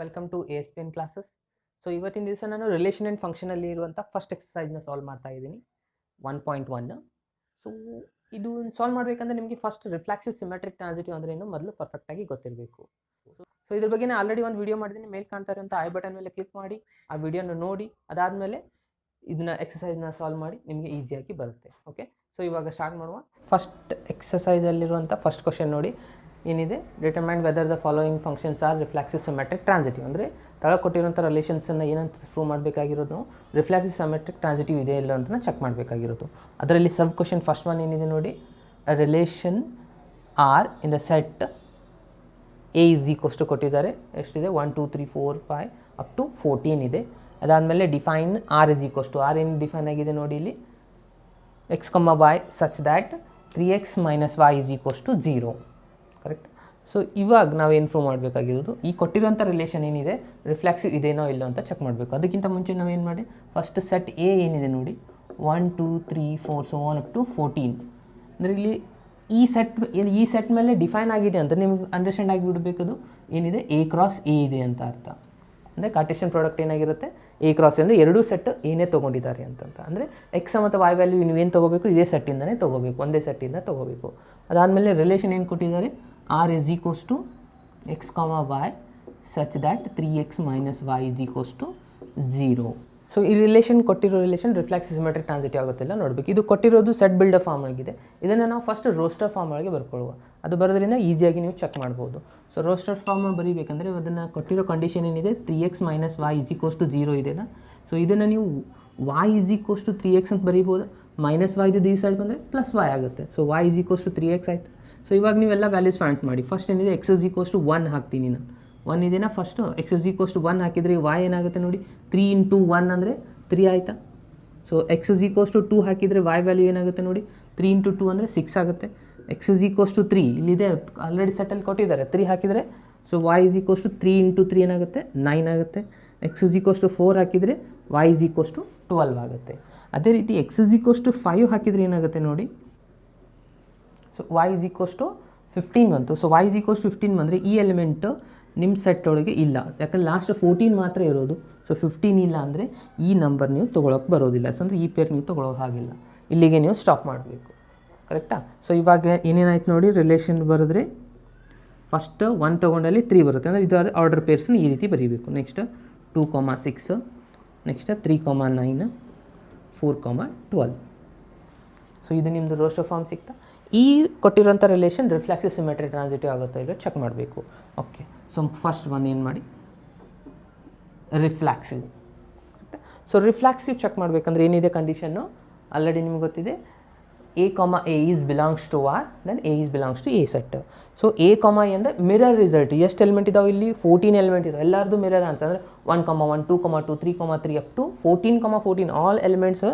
Welcome to ASPN classes. So ಇವತ್ತಿನ ದಿವಸ ನಾನು ರಿಲೇಷನ್ ಆ್ಯಂಡ್ ಫಂಕ್ಷನಲ್ಲಿ ಇರುವಂಥ ಫಸ್ಟ್ ಎಕ್ಸಸೈಸ್ನ ಸಾಲ್ವ್ ಮಾಡ್ತಾ ಇದ್ದೀನಿ 1.1. ಸೊ ಇದು ಸಾಲ್ವ್ ಮಾಡಬೇಕಂದ್ರೆ ನಿಮಗೆ ಫಸ್ಟ್ ರಿಫ್ಲೆಕ್ಸಿವ್ ಸಿಮೆಟ್ರಿಕ್ ಟ್ರಾನ್ಸಿಟಿವ್ ಅಂದ್ರೆ ಏನು ಮೊದಲು ಪರ್ಫೆಕ್ಟಾಗಿ ಗೊತ್ತಿರಬೇಕು. ಸೊ ಇದ್ರ ಬಗ್ಗೆ ನಾನು ಆಲ್ರೆಡಿ ಒಂದು ವಿಡಿಯೋ ಮಾಡಿದ್ದೀನಿ, ಮೇಲೆ ಕಾಣ್ತಾ ಇರೋಂಥ ಐ ಬಟನ್ ಮೇಲೆ ಕ್ಲಿಕ್ ಮಾಡಿ ಆ ವಿಡಿಯೋನ ನೋಡಿ, ಅದಾದಮೇಲೆ ಇದನ್ನ ಎಕ್ಸಸೈಸ್ನ ಸಾಲ್ವ್ ಮಾಡಿ ನಿಮಗೆ ಈಸಿಯಾಗಿ ಬರುತ್ತೆ. ಓಕೆ, ಸೊ ಇವಾಗ ಸ್ಟಾರ್ಟ್ ಮಾಡುವ. ಫಸ್ಟ್ ಎಕ್ಸಸೈಸಲ್ಲಿರುವಂಥ ಫಸ್ಟ್ ಕ್ವಶನ್ ನೋಡಿ ಏನಿದೆ, determine whether the following functions are reflexive symmetric transitive. ಅಂದರೆ ತಳಗೆ ಕೊಟ್ಟಿರೋಂಥ ರಿಲೇಷನ್ಸನ್ನು ಏನಂತ ಪ್ರೂವ್ ಮಾಡಬೇಕಾಗಿರೋದು, ರಿಫ್ಲೆಕ್ಸಿವ್ ಸಿಮೆಟ್ರಿಕ್ ಟ್ರಾನ್ಸಿಟಿವ್ ಇದೆ ಇಲ್ಲ ಅಂತ ಚೆಕ್ ಮಾಡಬೇಕಾಗಿರೋದು. ಅದರಲ್ಲಿ ಸಬ್ ಕ್ವಶನ್ ಫಸ್ಟ್ ಒನ್ ಏನಿದೆ ನೋಡಿ, a relation R in the set A is equals to ಕೊಟ್ಟಿದ್ದಾರೆ. ಎಷ್ಟಿದೆ 1 2 3 4 5 ಅಪ್ ಟು 14 ಇದೆ. ಅದಾದಮೇಲೆ define R is equals to, R ಏನು ಡಿಫೈನ್ ಆಗಿದೆ ನೋಡಿ ಇಲ್ಲಿ, x comma y such that 3x minus Y is equals to 0. Correct. So ಇವಾಗ ನಾವೇನು ಪ್ರೂವ್ ಮಾಡಬೇಕಾಗಿರೋದು, ಈ ಕೊಟ್ಟಿರೋಂಥ ರಿಲೇಷನ್ ಏನಿದೆ ರಿಫ್ಲೆಕ್ಸಿವ್ ಇದೇನೋ ಇಲ್ಲೋ ಅಂತ ಚೆಕ್ ಮಾಡಬೇಕು. ಅದಕ್ಕಿಂತ ಮುಂಚೆ ನಾವೇನು ಮಾಡಿ, ಫಸ್ಟ್ ಸೆಟ್ ಎ ಏನಿದೆ ನೋಡಿ 1 2 3 4 ಸೊ ಆನ್ ಅಪ್ ಟು 14. ಅಂದರೆ ಇಲ್ಲಿ ಈ ಸೆಟ್ ಮೇಲೆ ಡಿಫೈನ್ ಆಗಿದೆ ಅಂತ ನಿಮಗೆ ಅಂಡರ್ಸ್ಟ್ಯಾಂಡ್ ಆಗಿಬಿಡಬೇಕದು ಏನಿದೆ ಎ ಕ್ರಾಸ್ ಎ ಇದೆ ಅಂತ ಅರ್ಥ. ಅಂದರೆ ಕಾರ್ಟೇಷಿಯನ್ ಪ್ರಾಡಕ್ಟ್ ಏನಾಗಿರುತ್ತೆ, ಎ ಕ್ರಾಸ್ ಅಂದರೆ ಎರಡೂ ಸೆಟ್ ಏನೇ ತೊಗೊಂಡಿದ್ದಾರೆ ಅಂತಂತ. ಅಂದರೆ ಎಕ್ಸ್ ಮತ್ತು ವೈ ವ್ಯಾಲ್ಯೂ ನೀವೇನು ತೊಗೋಬೇಕು, ಇದೇ ಸೆಟ್ಟಿಂದನೇ ತೊಗೋಬೇಕು, ಒಂದೇ ಸೆಟ್ಟಿಂದ ತೊಗೋಬೇಕು. ಅದಾದಮೇಲೆ ರಿಲೇಷನ್ ಏನು ಕೊಟ್ಟಿದ್ದಾರೆ, R is equals to X comma Y such that 3x minus Y is equals to 0. So ಈ ರಿಲೇಷನ್ ಕೊಟ್ಟಿರೋ ರಿಲೇಷನ್ ರಿಫ್ಲೆಕ್ಸಿವ್ ಸಿಮೆಟ್ರಿಕ್ ಟ್ರಾನ್ಸಿಟಿವ್ ಆಗುತ್ತಿಲ್ಲ ನೋಡಬೇಕು. ಇದು ಕೊಟ್ಟಿರೋದು ಸೆಟ್ ಬಿಲ್ಡರ್ ಫಾರ್ಮ್ ಆಗಿದೆ. ಇದನ್ನು ನಾವು ಫಸ್ಟ್ ರೋಸ್ಟರ್ ಫಾರ್ಮ್ ಒಳಗೆ ಬರ್ಕೊಳ್ಳುವ. ಅದು ಬರೋದ್ರಿಂದ ಈಸಿಯಾಗಿ ನೀವು ಚೆಕ್ ಮಾಡ್ಬೋದು. ಸೊ ರೋಸ್ಟರ್ ಫಾರ್ಮ್ ಬರೀಬೇಕಂದ್ರೆ ಅದನ್ನು ಕೊಟ್ಟಿರೋ ಕಂಡೀಷನ್ ಏನಿದೆ 3x minus Y is equals to 0 ಇದೆನಾ. ಸೊ ಇದನ್ನು ನೀವು y is equals to 3x ಅಂತ ಬರೀಬೋದು. ಮೈನಸ್ ವೈ ಇದು ಈ ಸೈಡ್ ಬಂದರೆ ಪ್ಲಸ್ ವೈ ಆಗುತ್ತೆ. So y is equals to 3x ಆಯಿತು. ಸೊ ಇವಾಗ ನೀವೆಲ್ಲ ವ್ಯಾಲ್ಯೂಸ್ ಫೈಂಡ್ ಮಾಡಿ. ಫಸ್ಟ್ ಏನಿದೆ ಎಕ್ಸ್ ಇಸ್ ಈಕ್ವಲ್ಸ್ ಟು 1 ಹಾಕ್ತೀನಿ ನಾನು. 1 ಇದೆನಾ, first x is equals to 1 ಹಾಕಿದರೆ y ಏನಾಗುತ್ತೆ ನೋಡಿ, 3 ಇಂಟು 1 ಅಂದರೆ 3 ಆಯಿತಾ. So x is equals to 2 ಹಾಕಿದರೆ y ವ್ಯಾಲ್ಯೂ ಏನಾಗುತ್ತೆ ನೋಡಿ, 3 ಇಂಟು 2 ಅಂದರೆ 6 ಆಗುತ್ತೆ. ಎಕ್ಸ್ ಇಸ್ ಈಕ್ವಲ್ಸ್ ಟು 3 ಇಲ್ಲಿದೆ ಆಲ್ರೆಡಿ ಸೆಟಲ್ಲಿ ಕೊಟ್ಟಿದ್ದಾರೆ, 3 ಹಾಕಿದರೆ so y is equals to 3 ಇಂಟು 3 ಏನಾಗುತ್ತೆ 9 ಆಗುತ್ತೆ. ಎಕ್ಸ್ ಇಸ್ ಈಕ್ವಲ್ಸ್ ಟು 4 ಹಾಕಿದರೆ y ಇಸ್ ಈಕ್ವಲ್ಸ್ ಟು 12 ಆಗುತ್ತೆ. ಅದೇ ರೀತಿ ಎಕ್ಸ್ ಇಸ್ ಈಕ್ವಲ್ಸ್ ಟು 5 ಹಾಕಿದರೆ ಏನಾಗುತ್ತೆ ನೋಡಿ, so y is equals to 15 ಬಂತು. So y is equals to 15 ಬಂದರೆ ಈ ಎಲಿಮೆಂಟು ನಿಮ್ಮ ಸೆಟ್ ಒಳಗೆ ಇಲ್ಲ, ಯಾಕಂದರೆ ಲಾಸ್ಟ್ 14 ಮಾತ್ರ ಇರೋದು. ಸೊ 15 ಇಲ್ಲ ಅಂದರೆ ಈ ನಂಬರ್ ನೀವು ತೊಗೊಳಕ್ಕೆ ಬರೋದಿಲ್ಲ. ಸೊ ಅಂದರೆ ಈ ಪೇರ್ ನೀವು ತೊಗೊಳೋ ಹಾಗಿಲ್ಲ, ಇಲ್ಲಿಗೆ ನೀವು ಸ್ಟಾಪ್ ಮಾಡಬೇಕು. ಕರೆಕ್ಟಾ. ಸೊ ಇವಾಗ ಏನೇನಾಯ್ತು ನೋಡಿ, ರಿಲೇಷನ್ ಬರೆದ್ರೆ ಫಸ್ಟ್ 1 ತೊಗೊಂಡಲ್ಲಿ 3 ಬರುತ್ತೆ. ಅಂದರೆ ಇದು ಆರ್ಡರ್ ಪೇರ್ಸ್ನ ಈ ರೀತಿ ಬರೀಬೇಕು. Next 2, 6, next 3, 9, 4, 12. ಸೊ ಇದು ನಿಮ್ಮದು ರೋಸ್ಟರ್ ಫಾರ್ಮ್ ಸಿಗ್ತಾ. ಈ ಕೊಟ್ಟಿರೋಂಥ ರಿಲೇಷನ್ ರಿಫ್ಲೆಕ್ಸಿವ್ ಸಿಮೆಟ್ರಿಕ್ ಟ್ರಾನ್ಸಿಟಿವ್ ಆಗುತ್ತೋ ಇಲ್ಲ ಚೆಕ್ ಮಾಡಬೇಕು. ಓಕೆ, ಸೊ ಫಸ್ಟ್ ಒನ್ ಏನು ಮಾಡಿ, ರಿಫ್ಲೆಕ್ಸಿವ್. ಸೊ ರಿಫ್ಲೆಕ್ಸಿವ್ ಚೆಕ್ ಮಾಡಬೇಕಂದ್ರೆ ಏನಿದೆ ಕಂಡೀಷನ್ನು ಆಲ್ರೆಡಿ ನಿಮ್ಗೆ ಗೊತ್ತಿದೆ, a, a is belongs to R, then a is belongs to a set. So a, a ಅಂದರೆ ಮಿರರ್ ರಿಸಲ್ಟ್. ಎಷ್ಟು ಎಲಿಮೆಂಟ್ ಇದಾವೆ ಇಲ್ಲಿ, 14 ಎಲಿಮೆಂಟ್ ಇದಾವೆ. ಎಲ್ಲರದು ಮಿರರ್ ಆನ್ಸರ್ ಅಂದರೆ 1, 1, 2, 2, 3, 3 ಅಪ್ ಟು 14, ಆಲ್ ಎಲಿಮೆಂಟ್ಸ್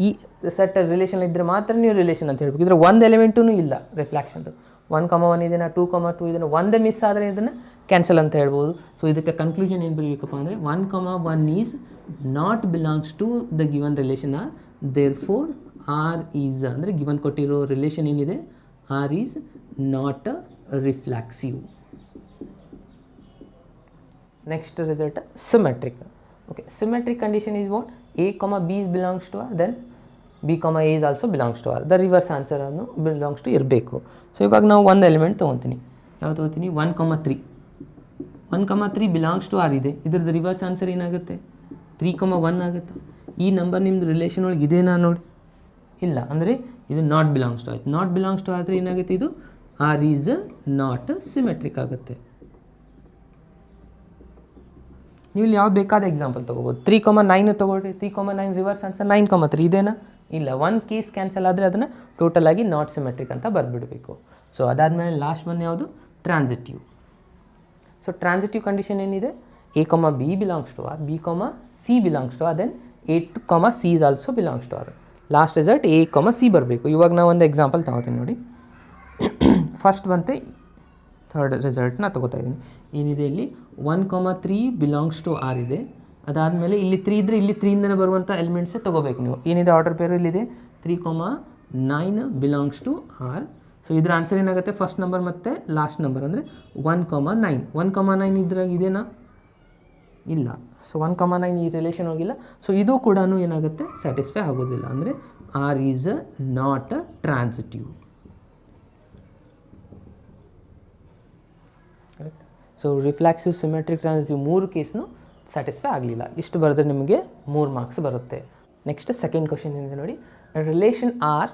ಈ ಸೆಟ್ ರಿಲೇಷನ್ ಇದ್ದರೆ ಮಾತ್ರ ನೀವು ರಿಲೇಷನ್ ಅಂತ ಹೇಳ್ಬೇಕು. ಇದ್ರೆ ಒಂದು ಎಲಿಮೆಂಟೂ ಇಲ್ಲ ರಿಫ್ಲೆಕ್ಷನ್ದು. 1, 1 ಇದನ್ನು 2, 2 ಇದನ್ನು ಒಂದೇ ಮಿಸ್ ಆದರೆ ಇದನ್ನು ಕ್ಯಾನ್ಸಲ್ ಅಂತ ಹೇಳ್ಬೋದು. ಸೊ ಇದಕ್ಕೆ ಕನ್ಕ್ಲೂಷನ್ ಏನು ಬರೀಬೇಕಪ್ಪ ಅಂದರೆ 1, 1 is not belongs to the given relation R, therefore R is ಅಂದರೆ ಗಿವನ್ ಕೊಟ್ಟಿರೋ ರಿಲೇಷನ್ ಏನಿದೆ R is not reflexive. Next result symmetric. Okay, symmetric condition is what, a, b is belongs to R, then b, a is also belongs to R. The reverse answer ಅನ್ನು belongs to ಇರಬೇಕು. So ಇವಾಗ ನಾವು ಒಂದು element ತೊಗೊತೀನಿ. ಯಾವ್ದು ತೊಗೋತೀನಿ, 1, 3. 1, 3 belongs to R ಇದೆ. ಇದ್ರದ್ದು reverse answer ಏನಾಗುತ್ತೆ, 3, 1 ಆಗುತ್ತೆ. ಈ ನಂಬರ್ ನಿಮ್ಮದು ರಿಲೇಷನ್ ಒಳಗೆ ಇದೇನಾ ನೋಡಿ, ಇಲ್ಲ ಅಂದರೆ ಇದು ನಾಟ್ ಬಿಲಾಂಗ್ಸ್ ಟು ಆಯ್ತು. ನಾಟ್ ಬಿಲಾಂಗ್ಸ್ ಟು ಆದರೆ ಏನಾಗುತ್ತೆ, ಇದು ಆರ್ ಈಸ್ ನಾಟ್ ಸಿಮೆಟ್ರಿಕ್ ಆಗುತ್ತೆ. ನೀವು ಇಲ್ಲಿ ಯಾವ್ದು ಬೇಕಾದ ಎಕ್ಸಾಂಪಲ್ ತೊಗೋಬೋದು. 3, 9 ತೊಗೊಳ್ರಿ. 3, 9 ರಿವರ್ಸ್ ಆನ್ಸರ್ 9, 3 ಇದೇನಾ, ಇಲ್ಲ. ಒಂದು ಕೇಸ್ ಕ್ಯಾನ್ಸಲ್ ಆದರೆ ಅದನ್ನು ಟೋಟಲಾಗಿ ನಾಟ್ ಸಿಮೆಟ್ರಿಕ್ ಅಂತ ಬರೆದ್ಬಿಡಬೇಕು. ಸೊ ಅದಾದಮೇಲೆ ಲಾಸ್ಟ್ ಒನ್ ಯಾವುದು, ಟ್ರಾನ್ಸಿಟಿವ್. ಸೊ ಟ್ರಾನ್ಸಿಟಿವ್ ಕಂಡೀಷನ್ ಏನಿದೆ, a, b belongs to R, b, c belongs to R, then a, c is also belongs to R. Last result a, c ಬರಬೇಕು. ಇವಾಗ ನಾವು ಒಂದು example ತಗೋತೀನಿ ನೋಡಿ. ಫಸ್ಟ್ ಬಂತೆ ಥರ್ಡ್ ರಿಸಲ್ಟ್ನ ತೊಗೋತಾ ಇದ್ದೀನಿ. ಏನಿದೆ ಇಲ್ಲಿ 1, 3 ಬಿಲಾಂಗ್ಸ್ ಟು ಆರ್ ಇದೆ. ಅದಾದಮೇಲೆ ಇಲ್ಲಿ 3 ಇದ್ದರೆ ಇಲ್ಲಿ 3ಇಂದನೇ ಬರುವಂಥ ಎಲಿಮೆಂಟ್ಸೇ ತೊಗೋಬೇಕು ನೀವು. ಏನಿದೆ ಆರ್ಡರ್ ಪೇರು ಇಲ್ಲಿದೆ 3, 9 ಬಿಲಾಂಗ್ಸ್ ಟು ಆರ್. ಸೊ ಇದ್ರ ಆನ್ಸರ್ ಏನಾಗುತ್ತೆ, ಫಸ್ಟ್ ನಂಬರ್ ಮತ್ತು ಲಾಸ್ಟ್ ನಂಬರ್ ಅಂದರೆ 1,9. 1,9 ಇದ್ರಾಗ ಇದೇನಾ, ಇಲ್ಲ. ಸೊ 1,9 ಈ ರಿಲೇಷನ್ ಹೋಗಿಲ್ಲ. ಸೊ ಇದು ಕೂಡ ಏನಾಗುತ್ತೆ, ಸ್ಯಾಟಿಸ್ಫೈ ಆಗೋದಿಲ್ಲ. ಅಂದರೆ R is not transitive. Correct. So reflexive, symmetric, transitive 3 ಕೇಸ್ನು ಸ್ಯಾಟಿಸ್ಫೈ ಆಗಲಿಲ್ಲ. ಇಷ್ಟು ಬರೆದ್ರೆ ನಿಮಗೆ 3 ಮಾರ್ಕ್ಸ್ ಬರುತ್ತೆ. ನೆಕ್ಸ್ಟ್ ಸೆಕೆಂಡ್ ಕ್ವಶನ್ ಏನಿದೆ ನೋಡಿ, relation R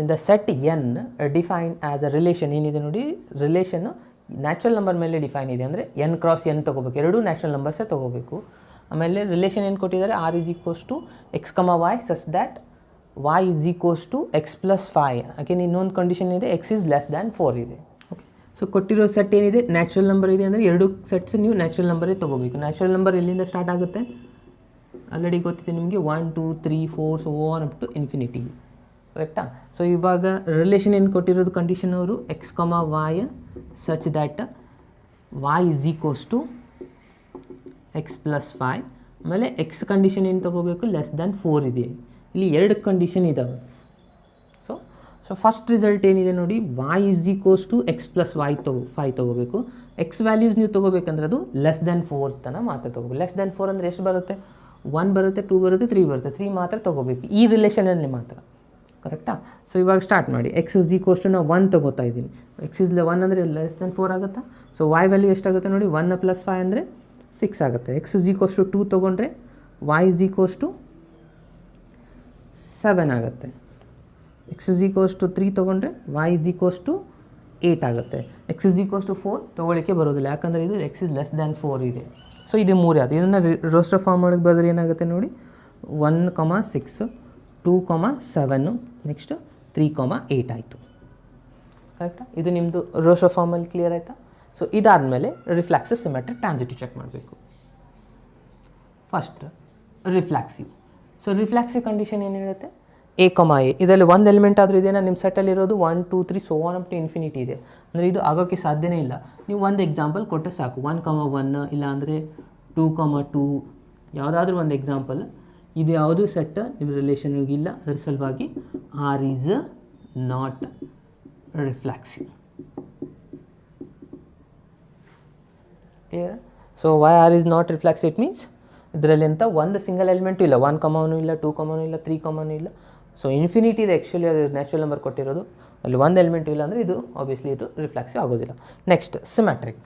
in the set N define as a relation. ಏನಿದೆ ನೋಡಿ, ರಿಲೇಷನ್ನು ನ್ಯಾಚುರಲ್ ನಂಬರ್ ಮೇಲೆ ಡಿಫೈನ್ ಇದೆ. ಅಂದರೆ ಎನ್ ಕ್ರಾಸ್ ಎನ್ ತೊಗೋಬೇಕು, ಎರಡೂ ನ್ಯಾಚುರಲ್ ನಂಬರ್ಸೇ ತೊಗೋಬೇಕು. ಆಮೇಲೆ ರಿಲೇಷನ್ ಏನು ಕೊಟ್ಟಿದ್ದಾರೆ, R is equals to X comma Y such that Y is equals to X plus 5. Again ಇನ್ನೊಂದು ಕಂಡೀಷನ್ ಇದೆ, ಎಕ್ಸ್ ಈಸ್ ಲೆಸ್ ದ್ಯಾನ್ 4 ಇದೆ. ಓಕೆ. ಸೊ ಕೊಟ್ಟಿರೋ ಸೆಟ್ ಏನಿದೆ, ನ್ಯಾಚುರಲ್ ನಂಬರ್ ಇದೆ. ಅಂದರೆ ಎರಡು ಸೆಟ್ಸ್ ನೀವು ನ್ಯಾಚುರಲ್ ನಂಬರೇ ತೊಗೋಬೇಕು. ನ್ಯಾಚುರಲ್ ನಂಬರ್ ಎಲ್ಲಿಂದ ಸ್ಟಾರ್ಟ್ ಆಗುತ್ತೆ, ಆಲ್ರೆಡಿ ಗೊತ್ತಿದೆ ನಿಮಗೆ, 1 2 3 4 so on up to infinity. ಕರೆಕ್ಟಾ. ಸೊ ಇವಾಗ ರಿಲೇಷನ್ ಏನು ಕೊಟ್ಟಿರೋದು ಕಂಡೀಷನ್ ಅವರು, X comma Y such that Y is equals to X plus 5. ಆಮೇಲೆ ಎಕ್ಸ್ ಕಂಡೀಷನ್ ಏನು ತೊಗೋಬೇಕು, ಲೆಸ್ ದ್ಯಾನ್ 4 ಇದೆ. ಇಲ್ಲಿ 2 ಕಂಡೀಷನ್ ಇದ್ದಾವೆ. ಸೊ ಫಸ್ಟ್ ರಿಸಲ್ಟ್ ಏನಿದೆ ನೋಡಿ, y is equals to X plus 5 ತೊಗೋಬೇಕು. ಎಕ್ಸ್ ವ್ಯಾಲ್ಯೂಸ್ ನೀವು ತೊಗೋಬೇಕಂದ್ರೆ ಅದು ಲೆಸ್ ದ್ಯಾನ್ 4 ತನಕ ಮಾತ್ರ ತೊಗೋಬೇಕು. ಲೆಸ್ ದ್ಯಾನ್ 4 ಅಂದರೆ ಎಷ್ಟು ಬರುತ್ತೆ, 1 ಬರುತ್ತೆ, 2 ಬರುತ್ತೆ, 3 ಬರುತ್ತೆ. 3 ಮಾತ್ರ ತೊಗೋಬೇಕು ಈ ರಿಲೇಷನಲ್ಲಿ ಮಾತ್ರ. ಕರೆಕ್ಟಾ. ಸೊ ಇವಾಗ ಸ್ಟಾರ್ಟ್ ಮಾಡಿ. ಎಕ್ಸ್ ಇಸ್ ಈಕ್ವಲ್ಸ್ ಟು ನಾವು 1 ತೊಗೋತಾ ಇದ್ದೀನಿ. ಎಕ್ಸ್ ಇಸ್ 1 ಅಂದರೆ ಲೆಸ್ ದ್ಯಾನ್ 4 ಆಗುತ್ತಾ. ಸೊ ವೈ ವ್ಯಾಲ್ಯೂ ಎಷ್ಟಾಗುತ್ತೆ ನೋಡಿ, 1 ಪ್ಲಸ್ 5 ಅಂದರೆ 6 ಆಗುತ್ತೆ. ಎಕ್ಸ್ ಇಸ್ ಈಕ್ವಲ್ಸ್ ಟು 2 ತೊಗೊಂಡ್ರೆ ವೈ ಇಸ್ ಈಕ್ವಲ್ಸ್ ಟು 7 ಆಗುತ್ತೆ. ಎಕ್ಸ್ ಇಸ್ ಈಕ್ವಲ್ಸ್ ಟು 3 ತೊಗೊಂಡ್ರೆ ವೈ ಇಸ್ ಈಕ್ವಲ್ಸ್ ಟು 8 ಆಗುತ್ತೆ. ಎಕ್ಸ್ ಇಸ್ ಈಕ್ವಲ್ಸ್ ಟು 4 ತೊಗೊಳ್ಳಿಕ್ಕೆ ಬರೋದಿಲ್ಲ, ಯಾಕಂದರೆ ಇದು ಎಕ್ಸ್ ಇಸ್ ಲೆಸ್ ದ್ಯಾನ್ 4 ಇದೆ. ಸೊ ಇದು 3 ಆದ. ಇದನ್ನು ರೋಸ್ಟರ್ ಫಾರ್ಮ್ ಒಳಗೆ ಬರೆದ್ರೆ ಏನಾಗುತ್ತೆ ನೋಡಿ, 1,6 2,7 ನೆಕ್ಸ್ಟ್ 3,8 ಆಯಿತು. ಕರೆಕ್ಟಾ. ಇದು ನಿಮ್ಮದು ರೋಸ್ಟರ್ ಫಾರ್ಮಲ್ಲಿ ಕ್ಲಿಯರ್ ಆಯಿತಾ. ಸೊ ಇದಾದಮೇಲೆ ರಿಫ್ಲಾಕ್ಸಿವ್, ಸಿಮೆಟ್ರಿಕ್, ಟ್ರಾನ್ಸಿಟಿವ್ ಚೆಕ್ ಮಾಡಬೇಕು. First reflexive. So reflexive condition ಏನು ಹೇಳುತ್ತೆ, ಎ ಕಮ ಎ. ಇದರಲ್ಲಿ ಒಂದು ಎಲಿಮೆಂಟ್ ಆದರೂ ಇದೆಯಾ ನಿಮ್ಮ ಸೆಟ್ಟಲ್ಲಿರೋದು, 1 2 3 so on up to infinity ಇದೆ. ಅಂದರೆ ಇದು ಆಗೋಕ್ಕೆ ಸಾಧ್ಯನೇ ಇಲ್ಲ. ನೀವು ಒಂದು ಎಕ್ಸಾಂಪಲ್ ಕೊಟ್ಟರೆ ಸಾಕು, 1,1 ಇಲ್ಲ ಅಂದರೆ 2,2 ಯಾವುದಾದ್ರೂ ಒಂದು ಎಕ್ಸಾಂಪಲ್. ಇದು ಯಾವುದು ಸೆಟ್ ನಿಮ್ಮ ರಿಲೇಷನ್ಗಿಲ್ಲ, ಅದರ ಸಲುವಾಗಿ R is not reflexive. Clear. So why R is not reflexive, it means ಇದರಲ್ಲಿ ಅಂತ ಒಂದು ಸಿಂಗಲ್ ಎಲಿಮೆಂಟು ಇಲ್ಲ, 1 ಕಮನೂ ಇಲ್ಲ, 2 ಕಮನೂ ಇಲ್ಲ, 3 ಕಮನೂ ಇಲ್ಲ. ಸೊ ಇನ್ಫಿನಿಟಿ ಇದೆ ಆ್ಯಕ್ಚುಲಿ, ಅದು ನ್ಯಾಚುರಲ್ ನಂಬರ್ ಕೊಟ್ಟಿರೋದು. ಅಲ್ಲಿ ಒಂದು ಎಲಿಮೆಂಟು ಇಲ್ಲ ಅಂದರೆ ಇದು ಆಬ್ವಿಯಸ್ಲಿ ಇದು ರಿಫ್ಲಾಕ್ಸಿವ್ ಆಗೋದಿಲ್ಲ. Next symmetric.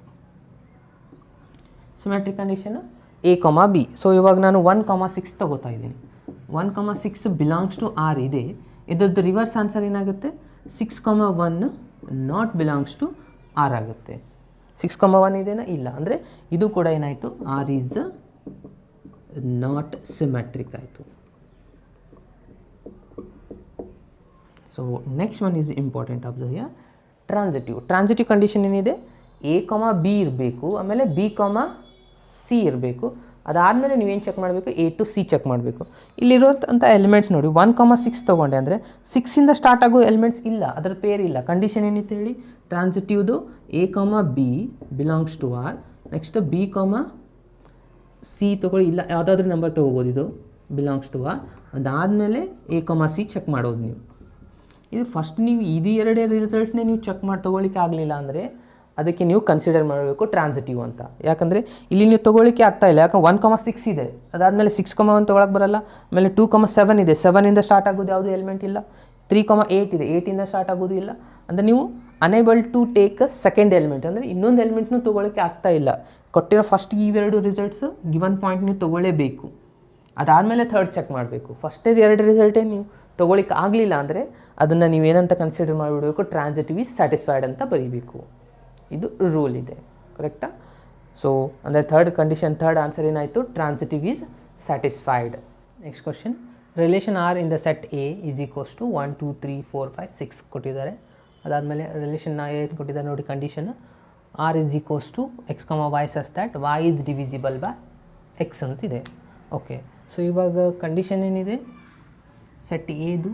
Symmetric condition A comma B. So ಇವಾಗ ನಾನು 1,6 ತೊಗೋತಾ ಇದ್ದೀನಿ. 1,6 ಬಿಲಾಂಗ್ಸ್ ಟು ಆರ್ ಇದೆ. ಇದರದ್ದು ರಿವರ್ಸ್ ಆನ್ಸರ್ ಏನಾಗುತ್ತೆ, 6,1 ನಾಟ್ ಬಿಲಾಂಗ್ಸ್ ಟು ಆರ್ ಆಗುತ್ತೆ. 6,1 ಇದೆನಾ, ಇಲ್ಲ. ಅಂದರೆ ಇದು ಕೂಡ ಏನಾಯಿತು, ಆರ್ ಈಸ್ ನಾಟ್ ಸಿಮೆಟ್ರಿಕ್ ಆಯಿತು. So next one is important observe here, transitive. Transitive condition ಏನಿದೆ, ಎ ಕಮ ಬಿ ಇರಬೇಕು, ಆಮೇಲೆ ಬಿ ಕಮ ಸಿ ಇರಬೇಕು. ಅದಾದಮೇಲೆ ನೀವೇನು ಚೆಕ್ ಮಾಡಬೇಕು, ಎ ಟು ಸಿ ಚೆಕ್ ಮಾಡಬೇಕು. ಇಲ್ಲಿರೋಂಥ ಎಲಿಮೆಂಟ್ಸ್ ನೋಡಿ, 1,6 ತೊಗೊಂಡೆ ಅಂದರೆ 6ಇಂದ ಸ್ಟಾರ್ಟ್ ಆಗೋ ಎಲಿಮೆಂಟ್ಸ್ ಇಲ್ಲ, ಅದರ ಪೇರ್ ಇಲ್ಲ. ಕಂಡೀಷನ್ ಏನಿತ್ತು ಹೇಳಿ, ಟ್ರಾನ್ಸಿಟಿವ್ದು a comma b belongs to R. Next b comma c ತೊಗೊಳ್ಳಿ, ಇಲ್ಲ ಯಾವುದಾದ್ರೂ ನಂಬರ್ ತೊಗೋಬೋದು, ಇದು ಬಿಲಾಂಗ್ಸ್ ಟು ಆರ್. ಅದಾದಮೇಲೆ ಎ ಕಮ ಸಿ ಚೆಕ್ ಮಾಡೋದು ನೀವು. ಇದು ಫಸ್ಟ್ ನೀವು ಇದು ಎರಡೇ ರಿಸಲ್ಟ್ನೇ ನೀವು ಚೆಕ್ ಮಾಡಿ ತೊಗೊಳ್ಳಿಕ್ಕೆ ಆಗಲಿಲ್ಲ ಅಂದರೆ ಅದಕ್ಕೆ ನೀವು ಕನ್ಸಿಡರ್ ಮಾಡಬೇಕು ಟ್ರಾನ್ಸಿಟಿವ್ ಅಂತ. ಯಾಕಂದರೆ ಇಲ್ಲಿ ನೀವು ತೊಗೊಳ್ಳಿಕ್ಕೆ ಆಗ್ತಾಯಿಲ್ಲ, ಯಾಕಂದ್ರೆ 1,6 ಇದೆ, ಅದಾದಮೇಲೆ 6,1 ತೊಗೊಳಕ್ಕೆ ಬರಲ್ಲ. ಆಮೇಲೆ 2,7 ಇದೆ, 7ಇಂದ ಸ್ಟಾರ್ಟ್ ಆಗೋದು ಯಾವುದು ಎಲಿಮೆಂಟ್ ಇಲ್ಲ. 3,8 ಇದೆ, 8ಇಂದ ಸ್ಟಾರ್ಟ್ ಆಗೋದು ಇಲ್ಲ. ಅಂದರೆ ನೀವು unable to take second element, ಅಂದರೆ ಇನ್ನೊಂದು ಎಲಿಮೆಂಟ್ನೂ ತೊಗೊಳ್ಳಿಕ್ಕೆ ಆಗ್ತಾ ಇಲ್ಲ. ಕೊಟ್ಟಿರೋ ಫಸ್ಟ್ ಇವೆರಡು ರಿಸಲ್ಟ್ಸ್ ಗಿವನ್ ಪಾಯಿಂಟ್ ನೀವು ತೊಗೊಳ್ಳೇಬೇಕು. ಅದಾದಮೇಲೆ ಥರ್ಡ್ ಚೆಕ್ ಮಾಡಬೇಕು. ಫಸ್ಟೇದು 2 ರಿಸಲ್ಟೇ ನೀವು ತೊಗೊಳ್ಳಿಕ್ಕೆ ಆಗಲಿಲ್ಲ ಅಂದರೆ ಅದನ್ನು ನೀವೇನಂತ ಕನ್ಸಿಡರ್ ಮಾಡಿಬಿಡಬೇಕು, ಟ್ರಾನ್ಸಿಟಿವ್ ಈಸ್ ಸ್ಯಾಟಿಸ್ಫೈಡ್ ಅಂತ ಬರೀಬೇಕು. ಇದು ರೂಲ್ ಇದೆ. ಕರೆಕ್ಟಾ. ಸೊ ಅಂದರೆ ಥರ್ಡ್ ಕಂಡೀಷನ್, ಥರ್ಡ್ ಆನ್ಸರ್ ಏನಾಯಿತು, transitive is satisfied. Next question, relation R in the set A is equals to 1 2 3 4 5 6 ಕೊಟ್ಟಿದ್ದಾರೆ. ಅದಾದಮೇಲೆ ರಿಲೇಷನ್ ಏನು ಕೊಟ್ಟಿದ್ದಾರೆ ನೋಡಿ, condition R is equals to X comma Y such that Y is divisible by X ಅಂತಿದೆ. Okay. So ಇವಾಗ condition ಏನಿದೆ, set ಎದು